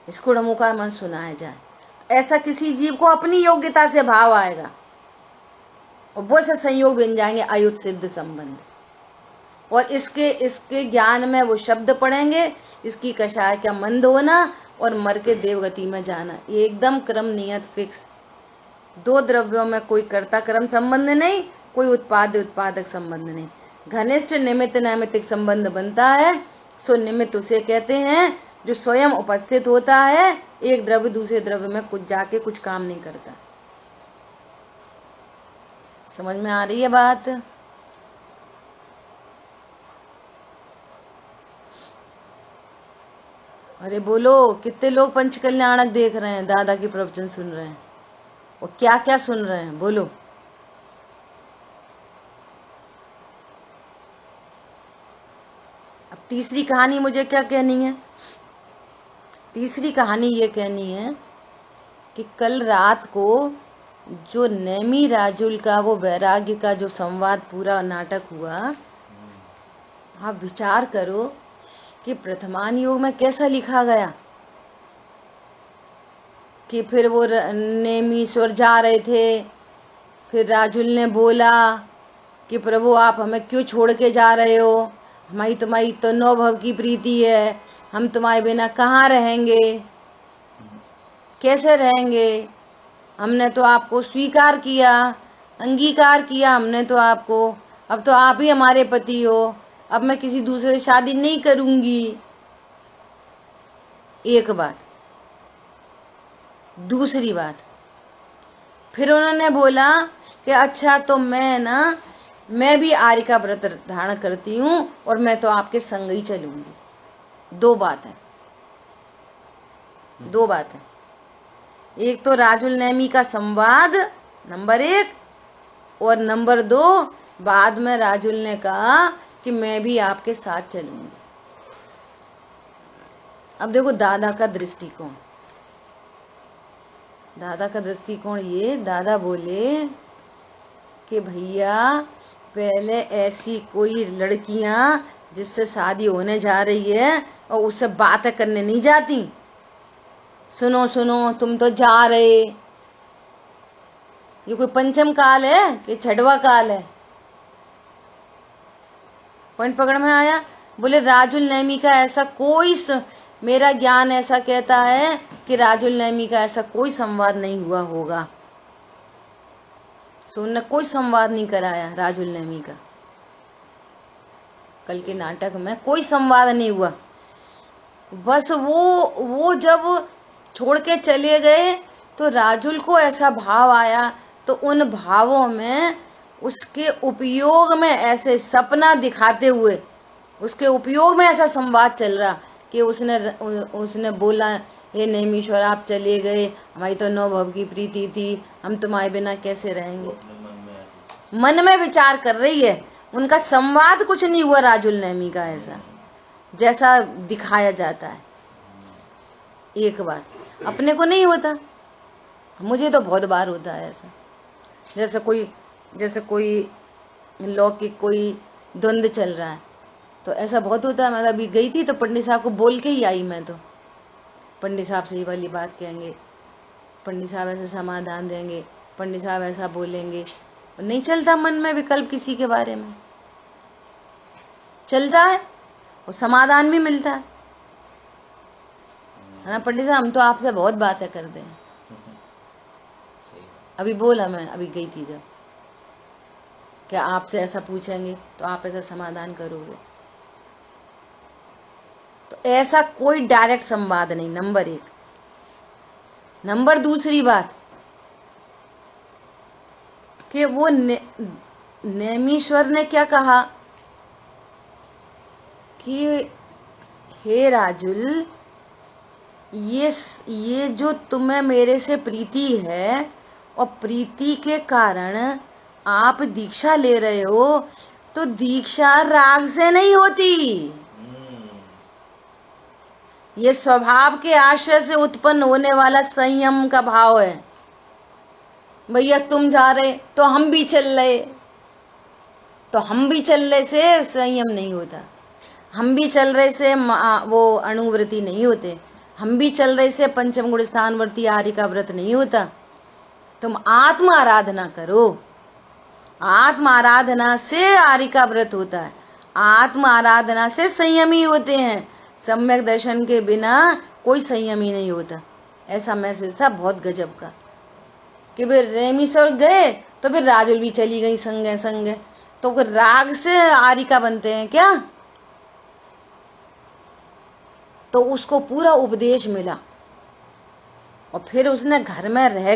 [SPEAKER 1] इसको नमोकार मंत्र सुनाया जाए, ऐसा किसी जीव को अपनी योग्यता से भाव आएगा, और वो से संयोग बन जाएंगे अयुत सिद्ध संबंध, और इसके ज्ञान में वो शब्द पढ़ेंगे, इसकी कषाय का मंद होना और मर के देवगति में जाना, ये एकदम क्रम नियत फिक्स। दो द्रव्यों में कोई कर्ता कर्म संबंध नहीं, कोई उत्पाद उत्पादक संबंध नहीं, घनिष्ठ निमित्त नैमित्तिक संबंध बनता है। सो निमित्त उसे कहते हैं जो स्वयं उपस्थित होता है, एक द्रव्य दूसरे द्रव्य में कुछ जाके कुछ काम नहीं करता। समझ में आ रही है बात? अरे बोलो, कितने लोग पंचकल्याणक देख रहे हैं, दादा की प्रवचन सुन रहे हैं, और क्या क्या सुन रहे हैं? बोलो। अब तीसरी कहानी मुझे क्या कहनी है? तीसरी कहानी ये कहनी है कि कल रात को जो नेमी राजुल का वो वैराग्य का जो संवाद पूरा नाटक हुआ, आप विचार करो कि प्रथमान योग में कैसा लिखा गया कि फिर वो नेमीश्वर जा रहे थे, फिर राजुल ने बोला कि प्रभु आप हमें क्यों छोड़ के जा रहे हो, हमारी तुम्हारी तो 9 भव की प्रीति है, हम तुम्हारे बिना कहाँ रहेंगे, कैसे रहेंगे, हमने तो आपको स्वीकार किया, अंगीकार किया हमने तो आपको, अब तो आप ही हमारे पति हो, अब मैं किसी दूसरे से शादी नहीं करूंगी। एक बात। दूसरी बात, फिर उन्होंने बोला कि अच्छा तो मैं भी आर्य का व्रत धारण करती हूँ और मैं तो आपके संग ही चलूंगी। दो बात है। एक तो राजुल नेमी का संवाद नंबर 1, और नंबर 2 बाद में राजुल ने कहा कि मैं भी आपके साथ चलूंगी। अब देखो दादा का दृष्टिकोण ये, दादा बोले कि भैया पहले ऐसी कोई लड़कियां जिससे शादी होने जा रही है और उससे बातें करने नहीं जाती, सुनो सुनो तुम तो जा रहे, ये कोई पंचम काल है कि छठवा काल है? पॉइंट पकड़ में आया? बोले राजुल नेमी का ऐसा कोई मेरा ज्ञान ऐसा कहता है कि राजुल नेमी का ऐसा कोई संवाद नहीं हुआ होगा। सो उन्होंने कोई संवाद नहीं कराया राजुल नेमी का, कल के नाटक में कोई संवाद नहीं हुआ। बस वो जब छोड़ के चले गए तो राजुल को ऐसा भाव आया, तो उन भावों में उसके उपयोग में ऐसे सपना दिखाते हुए उसके उपयोग में ऐसा संवाद चल रहा कि उसने बोला, हे नेमीश्वर आप चले गए, हमारी तो 9 भव की प्रीति थी, हम तुम्हारे बिना कैसे रहेंगे। मन में विचार कर रही है, उनका संवाद कुछ नहीं हुआ राजुल नेमी का ऐसा जैसा दिखाया जाता है। एक बात अपने को नहीं होता, मुझे तो बहुत बार होता है ऐसा, जैसे कोई लौकिक कोई द्वंद्व चल रहा है तो ऐसा बहुत होता है। मैं अभी गई थी तो पंडित साहब को बोल के ही आई। मैं तो पंडित साहब से ये वाली बात कहेंगे, पंडित साहब ऐसे समाधान देंगे, पंडित साहब ऐसा बोलेंगे। नहीं चलता मन में विकल्प किसी के बारे में, चलता है और समाधान भी मिलता है ना। पंडित साहब हम तो आपसे बहुत बातें करते हैं। अभी बोला, मैं अभी गई थी जब, क्या आपसे ऐसा पूछेंगे तो आप ऐसा समाधान करोगे। तो ऐसा कोई डायरेक्ट संवाद नहीं, नंबर 1। नंबर दूसरी बात कि वो नेमीश्वर ने क्या कहा कि हे राजुल, ये जो तुम्हें मेरे से प्रीति है और प्रीति के कारण आप दीक्षा ले रहे हो, तो दीक्षा राग से नहीं होती, ये स्वभाव के आश्रय से उत्पन्न होने वाला संयम का भाव है। भैया तुम जा रहे तो हम भी चल रहे, तो हम भी चल रहे से संयम नहीं होता, हम भी चल रहे से वो अणुव्रति नहीं होते, हम भी चल रहे से पंचम गुण स्थानवर्ती आर्य का व्रत नहीं होता। तुम आत्म आराधना करो, आत्म आराधना से आर्य का व्रत होता है, आत्म आराधना से संयमी होते हैं। सम्यक दर्शन के बिना कोई संयमी नहीं होता। ऐसा मैसेज था बहुत गजब का कि फिर रेमीश्वर गए तो फिर राजुल भी चली गई संगे संगे, तो फिर राग से आरिका बनते हैं क्या। तो उसको पूरा उपदेश मिला और फिर उसने घर में रह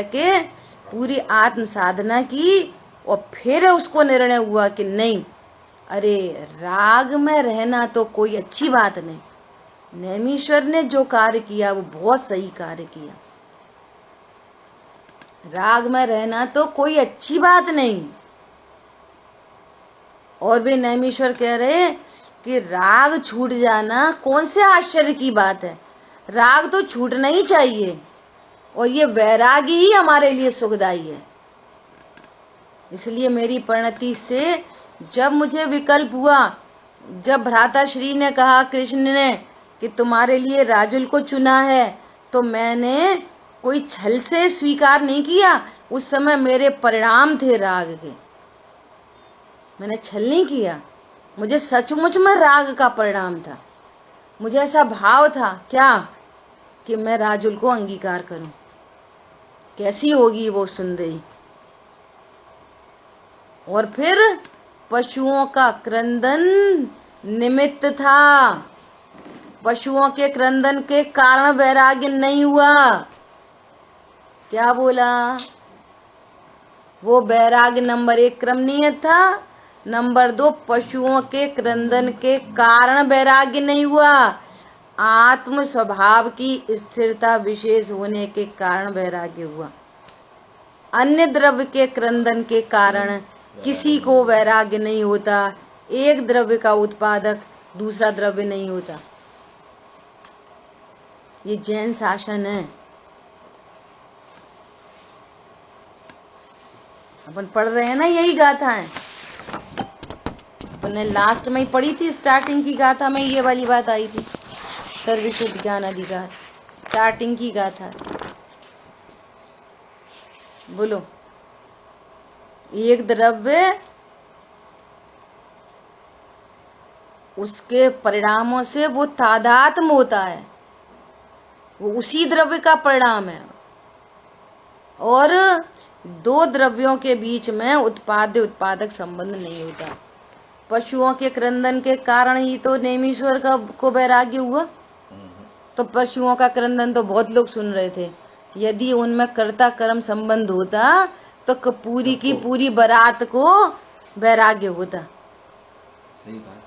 [SPEAKER 1] के पूरी आत्म साधना की और फिर उसको निर्णय हुआ कि नहीं, अरे राग में रहना तो कोई अच्छी बात नहीं। नेमीश्वर ने जो कार्य किया वो बहुत सही कार्य किया। राग में रहना तो कोई अच्छी बात नहीं। और भी नेमीश्वर कह रहे कि राग छूट जाना कौन से आश्चर्य की बात है, राग तो छूटना ही चाहिए और ये वैरागी ही हमारे लिए सुखदायी है। इसलिए मेरी परिणति से जब मुझे विकल्प हुआ, जब भ्राता श्री ने कहा कृष्ण ने कि तुम्हारे लिए राजुल को चुना है, तो मैंने कोई छल से स्वीकार नहीं किया। उस समय मेरे परिणाम थे राग के, मैंने छल नहीं किया, मुझे सचमुच में राग का परिणाम था। मुझे ऐसा भाव था क्या कि मैं राजुल को अंगीकार करूं, कैसी होगी वो सुंदरी। और फिर पशुओं का क्रंदन निमित्त था, पशुओं के क्रंदन के कारण वैराग्य नहीं हुआ। क्या बोला, वो वैराग्य नंबर 1 क्रमनीय था, नंबर 2 पशुओं के क्रंदन के कारण वैराग्य नहीं हुआ, आत्म स्वभाव की स्थिरता विशेष होने के कारण वैराग्य हुआ। अन्य द्रव्य के क्रंदन के कारण किसी को वैराग्य नहीं होता। एक द्रव्य का उत्पादक दूसरा द्रव्य नहीं होता। ये जैन शासन है। अपन पढ़ रहे हैं ना यही गाथा है, अपन ने लास्ट में ही पढ़ी थी। स्टार्टिंग की गाथा में ये वाली बात आई थी, सर्वशुद्ध ज्ञान अधिकार स्टार्टिंग की गाथा। बोलो, एक द्रव्य उसके परिणामों से वो तादात्म होता है, वो उसी द्रव्य का परिणाम है, और 2 द्रव्यों के बीच में उत्पाद्य उत्पादक संबंध नहीं होता। पशुओं के क्रंदन के कारण ही तो नेमीश्वर को वैराग्य हुआ। तो पशुओं का क्रंदन तो बहुत लोग सुन रहे थे, यदि उनमें कर्ता कर्म संबंध होता तो पूरी की पूरी बारात को वैराग्य होता।
[SPEAKER 3] सही बात।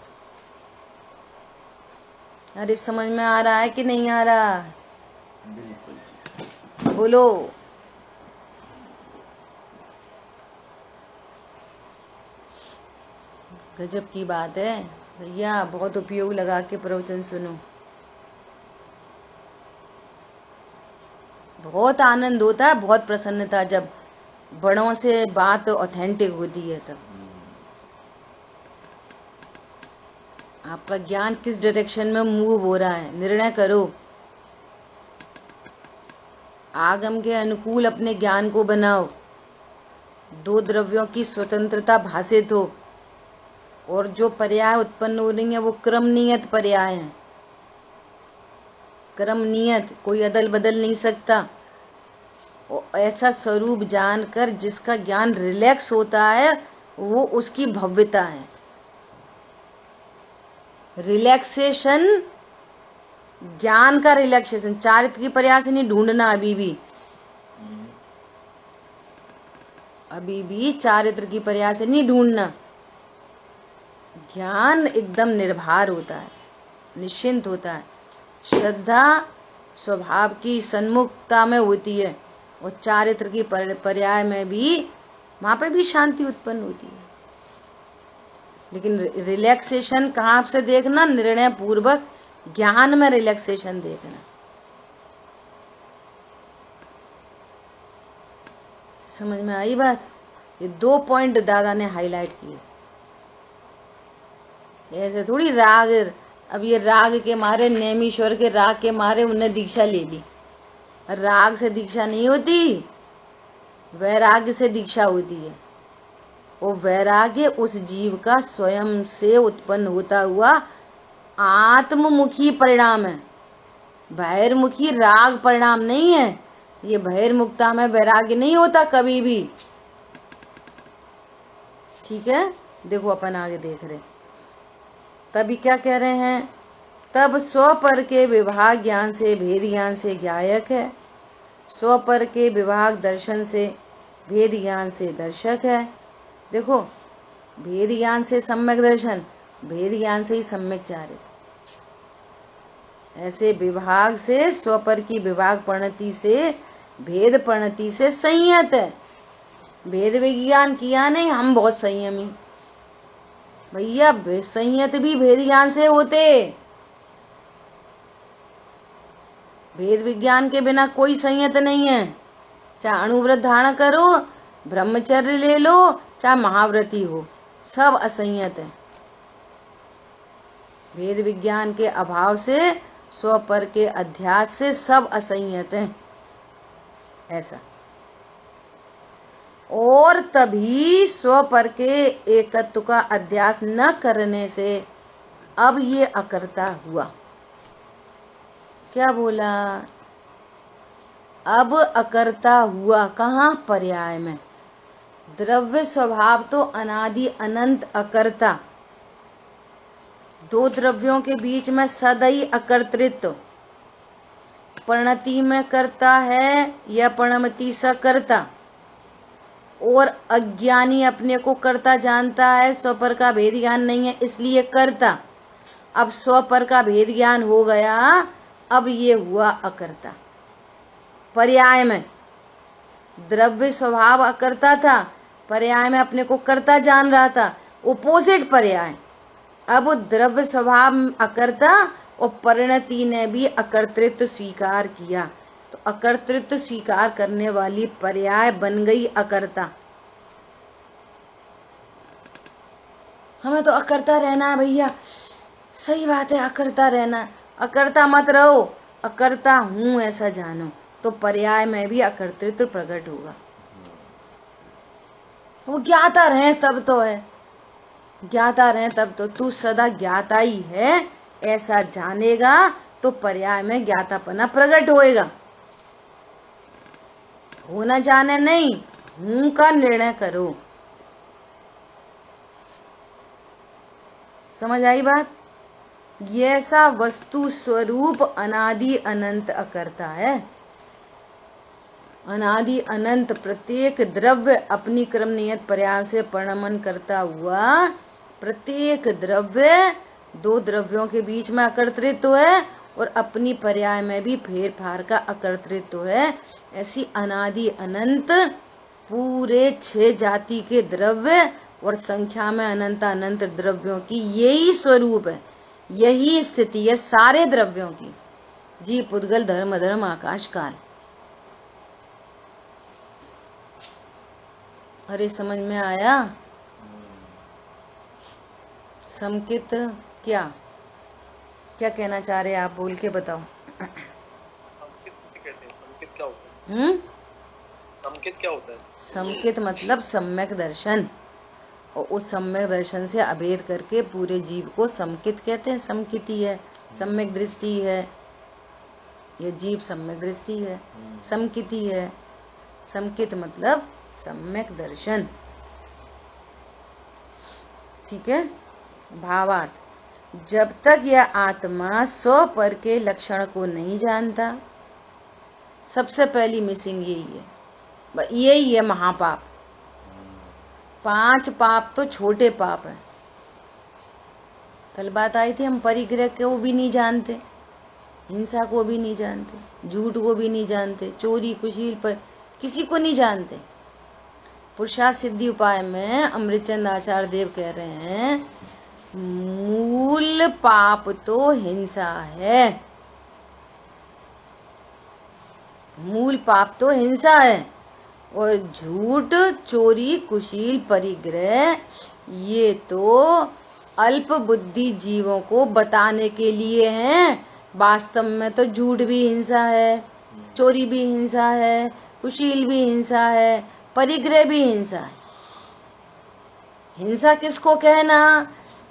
[SPEAKER 1] अरे समझ में आ रहा है कि नहीं आ रहा?
[SPEAKER 3] बिल्कुल।
[SPEAKER 1] बोलो। गजब की बात है भैया, बहुत उपयोग लगा के प्रवचन सुनो। बहुत आनंद होता है, बहुत प्रसन्नता जब बड़ों से बात ऑथेंटिक होती है। तब आपका ज्ञान किस डायरेक्शन में मूव हो रहा है, निर्णय करो। आगम के अनुकूल अपने ज्ञान को बनाओ। दो द्रव्यों की स्वतंत्रता भाषित हो, और जो पर्याय उत्पन्न हो रही है वो क्रम नियत पर्याय है। क्रम नियत, कोई अदल बदल नहीं सकता। और ऐसा स्वरूप जानकर जिसका ज्ञान रिलैक्स होता है वो उसकी भव्यता है। रिलैक्सेशन, ज्ञान का रिलैक्सेशन, चारित्र की प्रयास नहीं ढूंढना। अभी भी चारित्र की प्रयास नहीं ढूंढना। ज्ञान एकदम निर्भर होता है, निश्चिंत होता है। श्रद्धा स्वभाव की सन्मुखता में होती है, और चारित्र की पर्याय में भी वहां पे भी शांति उत्पन्न होती है। लेकिन रिलैक्सेशन कहाँ से देखना? निर्णय पूर्वक ज्ञान में रिलैक्सेशन देखना। समझ में आई बात? ये 2 पॉइंट दादा ने हाईलाइट किए। ऐसे थोड़ी राग, अब ये राग के मारे, नेमीश्वर के राग के मारे उन्हें दीक्षा ले ली। राग से दीक्षा नहीं होती, वैराग्य से दीक्षा होती है। वो वैराग्य उस जीव का स्वयं से उत्पन्न होता हुआ आत्ममुखी परिणाम है, बहिर्मुखी राग परिणाम नहीं है। ये बहिर्मुखता में वैराग्य नहीं होता कभी भी। ठीक है, देखो अपन आगे देख रहे। तभी क्या कह रहे हैं? तब स्वपर के विभाग ज्ञान से भेद ज्ञान से ज्ञायक है, स्वपर के विभाग दर्शन से भेद ज्ञान से दर्शक है। देखो, भेद ज्ञान से सम्यक दर्शन, भेद ज्ञान से ही सम्यक चारित्र। ऐसे विभाग से, स्वपर की विभाग परिणति से, भेद परिणति से संयत है। भेद विज्ञान किया नहीं, हम बहुत संयमी भैया। संयत भी भेद ज्ञान से होते। भेद विज्ञान के बिना कोई संयत नहीं है। चाहे अणुव्रत धारण करो, ब्रह्मचर्य ले लो, चाहे महाव्रती हो, सब असंयत है। भेद विज्ञान के अभाव से, स्वपर के अध्यास से सब असंयत है। ऐसा। और तभी स्वपर के एकत्व का अध्यास न करने से अब ये अकर्ता हुआ। क्या बोला? अब अकर्ता हुआ। कहाँ? पर्याय में। द्रव्य स्वभाव तो अनादि अनंत अकर्ता। दो द्रव्यों के बीच में सदैव अकर्तृत्व। परिणति में करता है या परिणमति सकर्ता। और अज्ञानी अपने को कर्ता जानता है, स्वपर का भेद ज्ञान नहीं है इसलिए कर्ता। अब स्वपर का भेद ज्ञान हो गया, अब ये हुआ अकर्ता। पर्याय में द्रव्य स्वभाव अकर्ता था, पर्याय में अपने को कर्ता जान रहा था। ओपोजिट पर्याय। अब द्रव्य स्वभाव अकर्ता और परिणति ने भी अकर्तृत्व स्वीकार किया, तो अकर्तृत्व स्वीकार करने वाली पर्याय बन गई अकर्ता। हमें तो अकर्ता रहना है भैया। सही बात है, अकर्ता रहना। अकर्ता मत रहो, अकर्ता हूं ऐसा जानो, तो पर्याय में भी अकर्तृत्व प्रकट होगा। वो ज्ञाता रहे तब तो है, ज्ञाता रहे तब तो। तू सदा ज्ञाता ही है ऐसा जानेगा तो पर्याय में ज्ञातापना प्रकट होएगा। होना जाने नहीं, हूं का निर्णय करो। समझ आई बात? ऐसा वस्तु स्वरूप अनादि अनंत अकर्ता है। अनादि अनंत प्रत्येक द्रव्य अपनी क्रम नियत प्रयास से परिणमन करता हुआ, प्रत्येक द्रव्य दो द्रव्यों के बीच में अकर्तृत्व है और अपनी पर्याय में भी फेर फार का अकर्तृत्व है। ऐसी अनादि अनंत पूरे 6 जाति के द्रव्य और संख्या में अनंत अनंत द्रव्यों की यही स्वरूप है, यही स्थिति है सारे द्रव्यों की। जीव पुद्गल धर्म अधर्म आकाश काल। अरे समझ में आया? समकित क्या क्या कहना चाह रहे हैं आप? बोल के बताओ।
[SPEAKER 6] समकित किसे कहते हैं? समकित क्या होता है? समकित क्या होता है?
[SPEAKER 1] समकित मतलब सम्यक दर्शन, और उस सम्यक दर्शन से अभेद करके पूरे जीव को समकित कहते हैं। समकिति है, सम्यक दृष्टि है, ये जीव सम्यक दृष्टि है, समकिति है। समकित मतलब सम्यक दर्शन। ठीक है। भावार्थ, जब तक यह आत्मा स्व पर के लक्षण को नहीं जानता, सबसे पहली मिसिंग यही है, यही है महापाप। 5 पाप तो छोटे पाप हैं। कल बात आई थी, हम परिग्रह को भी नहीं जानते, हिंसा को भी नहीं जानते, झूठ को भी नहीं जानते, चोरी कुशील पर किसी को नहीं जानते। पुरुषार्थ सिद्धि उपाय में अमृतचंद आचार्य देव कह रहे हैं, मूल पाप तो हिंसा है, मूल पाप तो हिंसा है। और झूठ, चोरी, कुशील, परिग्रह ये तो अल्प बुद्धि जीवों को बताने के लिए हैं। वास्तव में तो झूठ भी हिंसा है, चोरी भी हिंसा है, कुशील भी हिंसा है, परिग्रह भी हिंसा है। हिंसा किसको कहना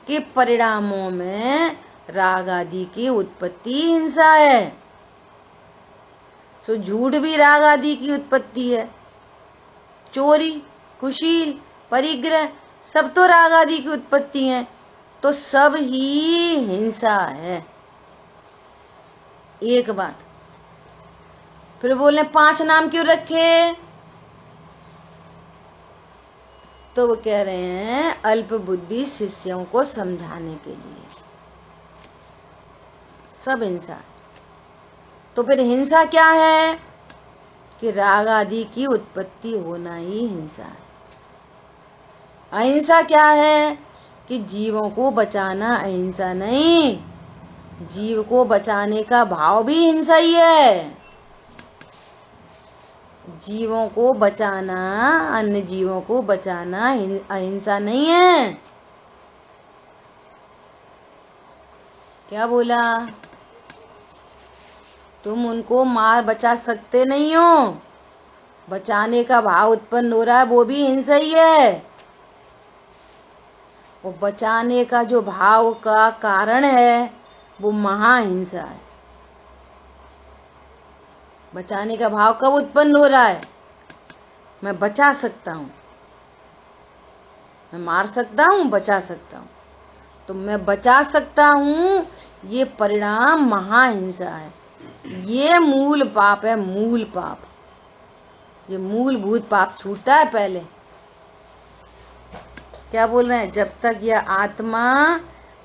[SPEAKER 1] कि परिणामों में राग आदि की उत्पत्ति हिंसा है। सो झूठ भी राग आदि की उत्पत्ति है, चोरी, कुशील, परिग्रह सब तो राग आदि की उत्पत्ति है, तो सब ही हिंसा है। एक बात। फिर बोले 5 नाम क्यों रखे? तो वो कह रहे हैं अल्प बुद्धि शिष्यों को समझाने के लिए। सब हिंसा है। तो फिर हिंसा क्या है कि राग आदि की उत्पत्ति होना ही हिंसा है। अहिंसा क्या है कि जीवों को बचाना अहिंसा नहीं, जीव को बचाने का भाव भी हिंसा ही है। जीवों को बचाना, अन्य जीवों को बचाना अहिंसा नहीं है। क्या बोला? तुम उनको मार बचा सकते नहीं हो, बचाने का भाव उत्पन्न हो रहा है, वो भी हिंसा ही है। वो बचाने का जो भाव का कारण है वो महाहिंसा है। बचाने का भाव कब उत्पन्न हो रहा है? मैं बचा सकता हूँ, मैं मार सकता हूँ, बचा सकता हूँ। तो मैं बचा सकता हूँ, ये परिणाम महाहिंसा है। ये मूल पाप है, मूल पाप। ये मूलभूत पाप छूटता है पहले। क्या बोल रहे हैं? जब तक यह आत्मा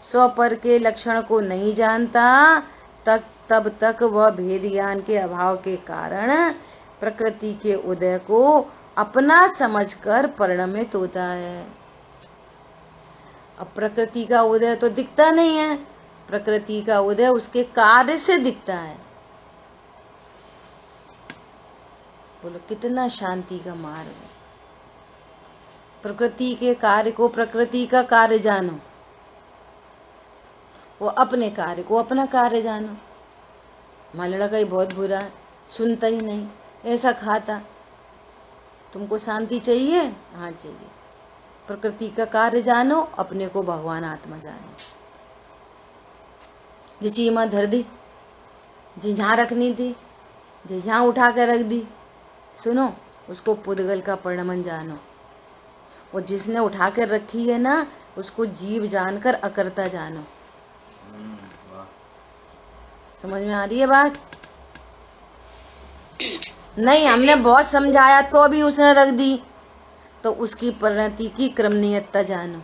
[SPEAKER 1] स्वपर के लक्षण को नहीं जानता, तब तक वह भेद ज्ञान के अभाव के कारण प्रकृति के उदय को अपना समझकर परिणमित होता है। अब प्रकृति का उदय तो दिखता नहीं है, प्रकृति का उदय उसके कार्य से दिखता है। बोलो कितना शांति का मार्ग है। प्रकृति के कार्य को प्रकृति का कार्य जानो, वो अपने कार्य को अपना कार्य जानो। हमारा लड़का ही बहुत बुरा है, सुनता ही नहीं, ऐसा खाता। तुमको शांति चाहिए? हाँ चाहिए। प्रकृति का कार्य जानो, अपने को भगवान आत्मा जानो। जो चीज मां धर दी, जो यहाँ रखनी थी, जो यहाँ उठा कर रख दी, सुनो उसको पुद्गल का परिणमन जानो। वो जिसने उठा कर रखी है ना, उसको जीव जानकर अकर्ता जानो। समझ में आ रही है बात? नहीं, हमने बहुत समझाया तो भी उसने रख दी, तो उसकी परिणति की क्रमनियतता जानो।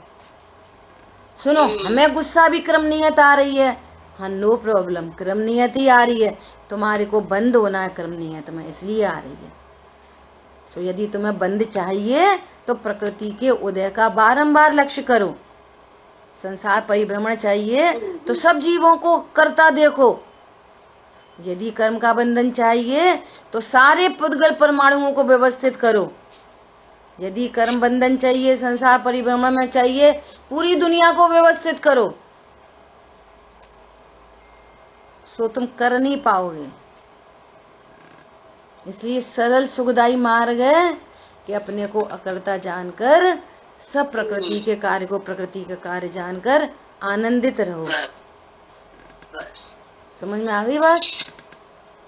[SPEAKER 1] सुनो, हमें गुस्सा भी क्रमनियत आ रही है, हाँ नो प्रॉब्लम, क्रमनियत ही आ रही है। तुम्हारे को बंद होना है क्रमनियत में, इसलिए आ रही है। सो यदि तुम्हें बंद चाहिए तो प्रकृति के उदय का बारंबार लक्ष्य करो। संसार परिभ्रमण चाहिए तो सब जीवों को करता देखो। यदि कर्म का बंधन चाहिए तो सारे पुद्गल परमाणुओं को व्यवस्थित करो। यदि कर्म बंधन चाहिए, संसार परिभ्रमण में चाहिए, पूरी दुनिया को व्यवस्थित करो, सो तुम कर नहीं पाओगे। इसलिए सरल सुखदायी मार्ग है कि अपने को अकर्ता जानकर, सब प्रकृति के कार्य को प्रकृति का कार्य जानकर आनंदित रहो। समझ में आ गई बात?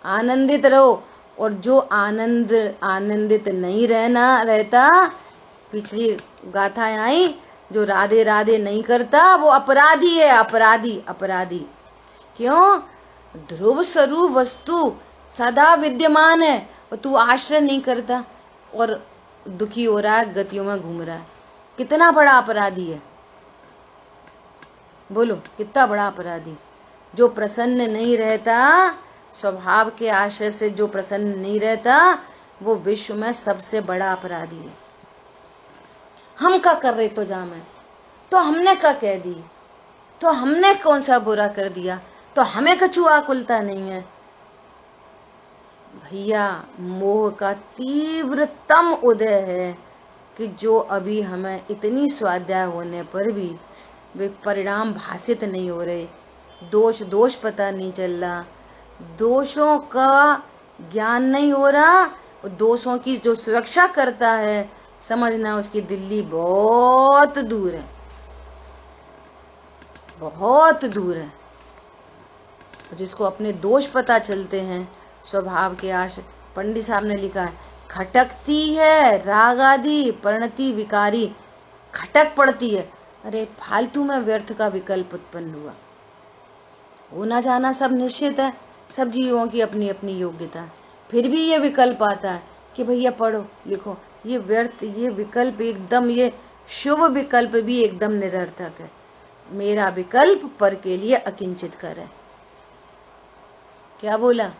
[SPEAKER 1] आनंदित रहो। और जो आनंदित नहीं रहता, पिछली गाथाएं आई, जो राधे राधे नहीं करता वो अपराधी है, अपराधी। क्यों? ध्रुव स्वरूप वस्तु सदा विद्यमान है और तू आश्रय नहीं करता और दुखी हो रहा है, गतियों में घूम रहा है। कितना बड़ा अपराधी है? बोलो, कितना बड़ा अपराधी? जो प्रसन्न नहीं रहता, स्वभाव के आश्रय से जो प्रसन्न नहीं रहता, वो विश्व में सबसे बड़ा अपराधी है। हम क्या कर रहे तो जामे, तो हमने क्या कह दी, तो हमने कौन सा बुरा कर दिया, तो हमें कछु आकुलता नहीं है। भैया, मोह का तीव्रतम उदय है कि जो अभी हमें इतनी स्वाध्याय होने पर भी वे परिणाम भाषित नहीं हो रहे, दोष पता नहीं चल रहा, दोषों का ज्ञान नहीं हो रहा, और दोषों की जो सुरक्षा करता है, समझना उसकी दिल्ली बहुत दूर है, बहुत दूर है। जिसको अपने दोष पता चलते हैं, स्वभाव के आश, पंडित साहब ने लिखा है, खटकती है राग आदि परिणति विकारी, खटक पड़ती है। अरे फालतू में व्यर्थ का विकल्प उत्पन्न हुआ। होना जाना सब निश्चित है, सब जीवों की अपनी अपनी योग्यता है, फिर भी ये विकल्प आता है कि भैया पढ़ो लिखो, ये व्यर्थ, ये विकल्प एकदम, ये शुभ विकल्प भी एकदम निरर्थक है। मेरा विकल्प पर के लिए अकिंचित कर है। क्या बोला?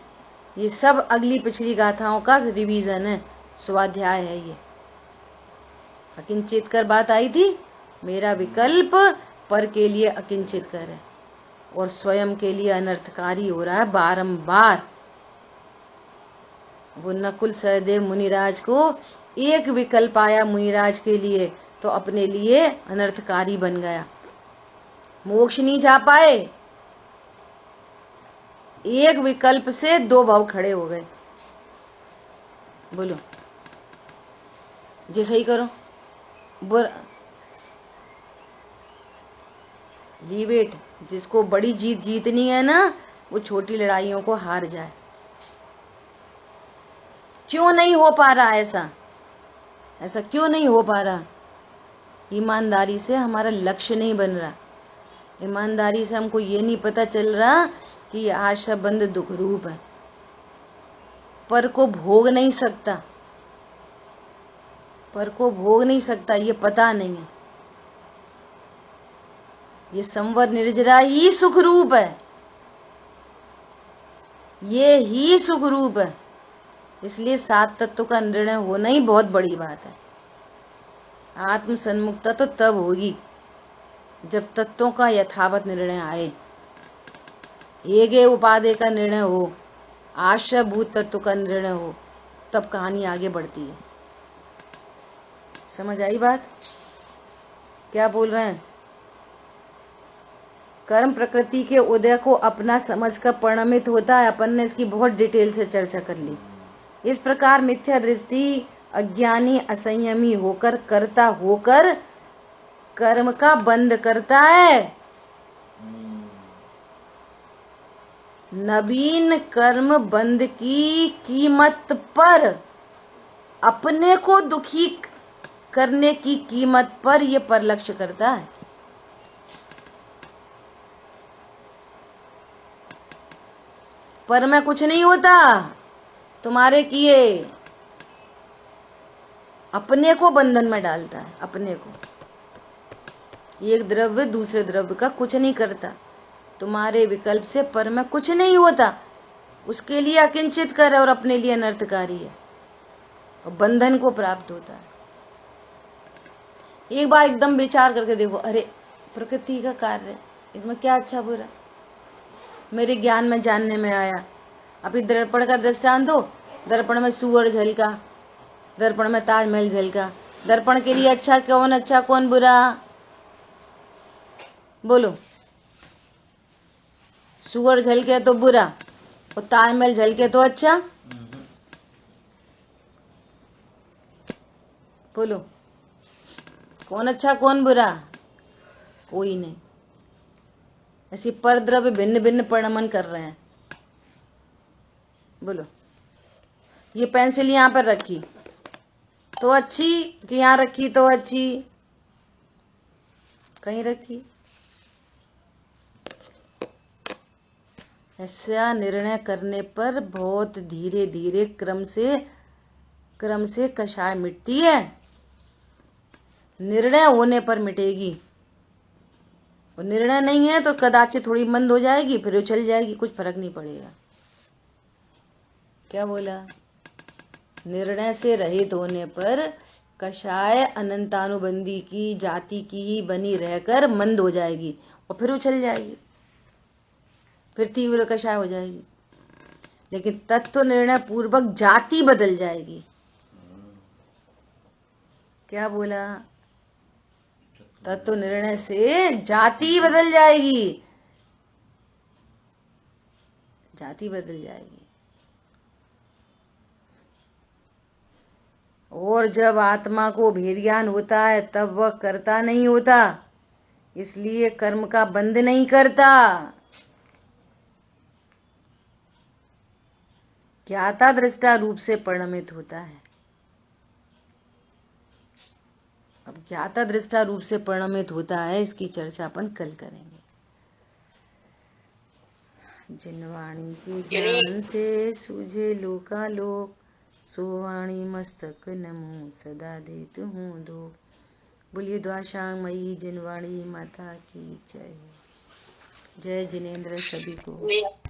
[SPEAKER 1] ये सब अगली पिछली गाथाओं का रिवीजन है, स्वाध्याय है ये। अकिंचित कर बात आई थी, मेरा विकल्प पर के लिए अकिंचित कर है और स्वयं के लिए अनर्थकारी हो रहा है बारंबार। वो नकुल सहदेव मुनिराज को एक विकल्प आया मुनिराज के लिए, तो अपने लिए अनर्थकारी बन गया, मोक्ष नहीं जा पाए। एक विकल्प से दो भाव खड़े हो गए। बोलो जी, सही करो। Leave it. जिसको बड़ी जीत जीतनी है ना, वो छोटी लड़ाइयों को हार जाए। क्यों नहीं हो पा रहा ऐसा क्यों नहीं हो पा रहा? ईमानदारी से हमारा लक्ष्य नहीं बन रहा। ईमानदारी से हमको ये नहीं पता चल रहा कि ये आशा बंद दुख रूप है, पर को भोग नहीं सकता, पर को भोग नहीं सकता, ये पता नहीं है। ये संवर निर्जरा ही सुख रूप है, ये ही सुख रूप है। इसलिए सात तत्व का निर्णय होना ही बहुत बड़ी बात है। आत्म सन्मुक्ता तो तब होगी जब तत्वों का यथावत निर्णय आए, एक उपादेय का निर्णय हो, आश्रयभूत तत्व का निर्णय हो, तब कहानी आगे बढ़ती है। समझ आई बात? क्या बोल रहे हैं? कर्म प्रकृति के उदय को अपना समझकर परिणमित होता है। अपन ने इसकी बहुत डिटेल से चर्चा कर ली। इस प्रकार मिथ्या दृष्टि अज्ञानी असंयमी होकर करता होकर कर्म का बंध करता है। नवीन कर्म बंध की कीमत पर, अपने को दुखी करने की कीमत पर यह परलक्ष्य करता है। पर में कुछ नहीं होता तुम्हारे किए, अपने को बंधन में डालता है। अपने को, एक द्रव्य दूसरे द्रव्य का कुछ नहीं करता। तुम्हारे विकल्प से पर में कुछ नहीं होता, उसके लिए अकिंचित कर और अपने लिए अनर्थकारी है और बंधन को प्राप्त होता है। एक बार एकदम विचार करके देखो, अरे प्रकृति का कार्य, इसमें क्या अच्छा बुरा? मेरे ज्ञान में जानने में आया। अभी दर्पण का दृष्टांत दो, दर्पण में सुअर झलका, दर्पण में ताजमहल झलका, दर्पण के लिए अच्छा कौन बुरा? बोलो। सुअर झलके तो बुरा और ताजमहल झलके तो अच्छा। बोलो, कौन अच्छा कौन बुरा? कोई नहीं। ऐसी परद्रव्य भिन्न भिन्न परिणमन कर रहे हैं। बोलो, ये पेंसिल यहाँ पर रखी तो अच्छी कि यहाँ रखी तो अच्छी? कहीं रखी। ऐसा निर्णय करने पर बहुत धीरे धीरे क्रम से कषाय मिटती है। निर्णय होने पर मिटेगी, और निर्णय नहीं है तो कदाचित थोड़ी मंद हो जाएगी, फिर उछल जाएगी, कुछ फर्क नहीं पड़ेगा। क्या बोला? निर्णय से रहित होने पर कषाय अनंतानुबंधी की जाति की ही बनी रहकर मंद हो जाएगी और फिर उछल जाएगी, फिर तीव्र कषाय हो जाएगी। लेकिन तत्व निर्णय पूर्वक जाति बदल जाएगी। क्या बोला? तत्व निर्णय से जाति बदल जाएगी, जाति बदल जाएगी। और जब आत्मा को भेद ज्ञान होता है तब वह कर्ता नहीं होता, इसलिए कर्म का बंध नहीं करता। ज्ञाता दृष्टा रूप से परिणमित होता है। अब ज्ञाता दृष्टा रूप से परिणमित होता है, इसकी चर्चा अपन कल करेंगे। जिनवाणी के ज्ञान से सूझे लोकालोक, सोवाणी मस्तक नमो सदा देत हूँ दो। बोलिए द्वाशांग मई जिनवाणी माता की जय। जय जिनेन्द्र सभी को।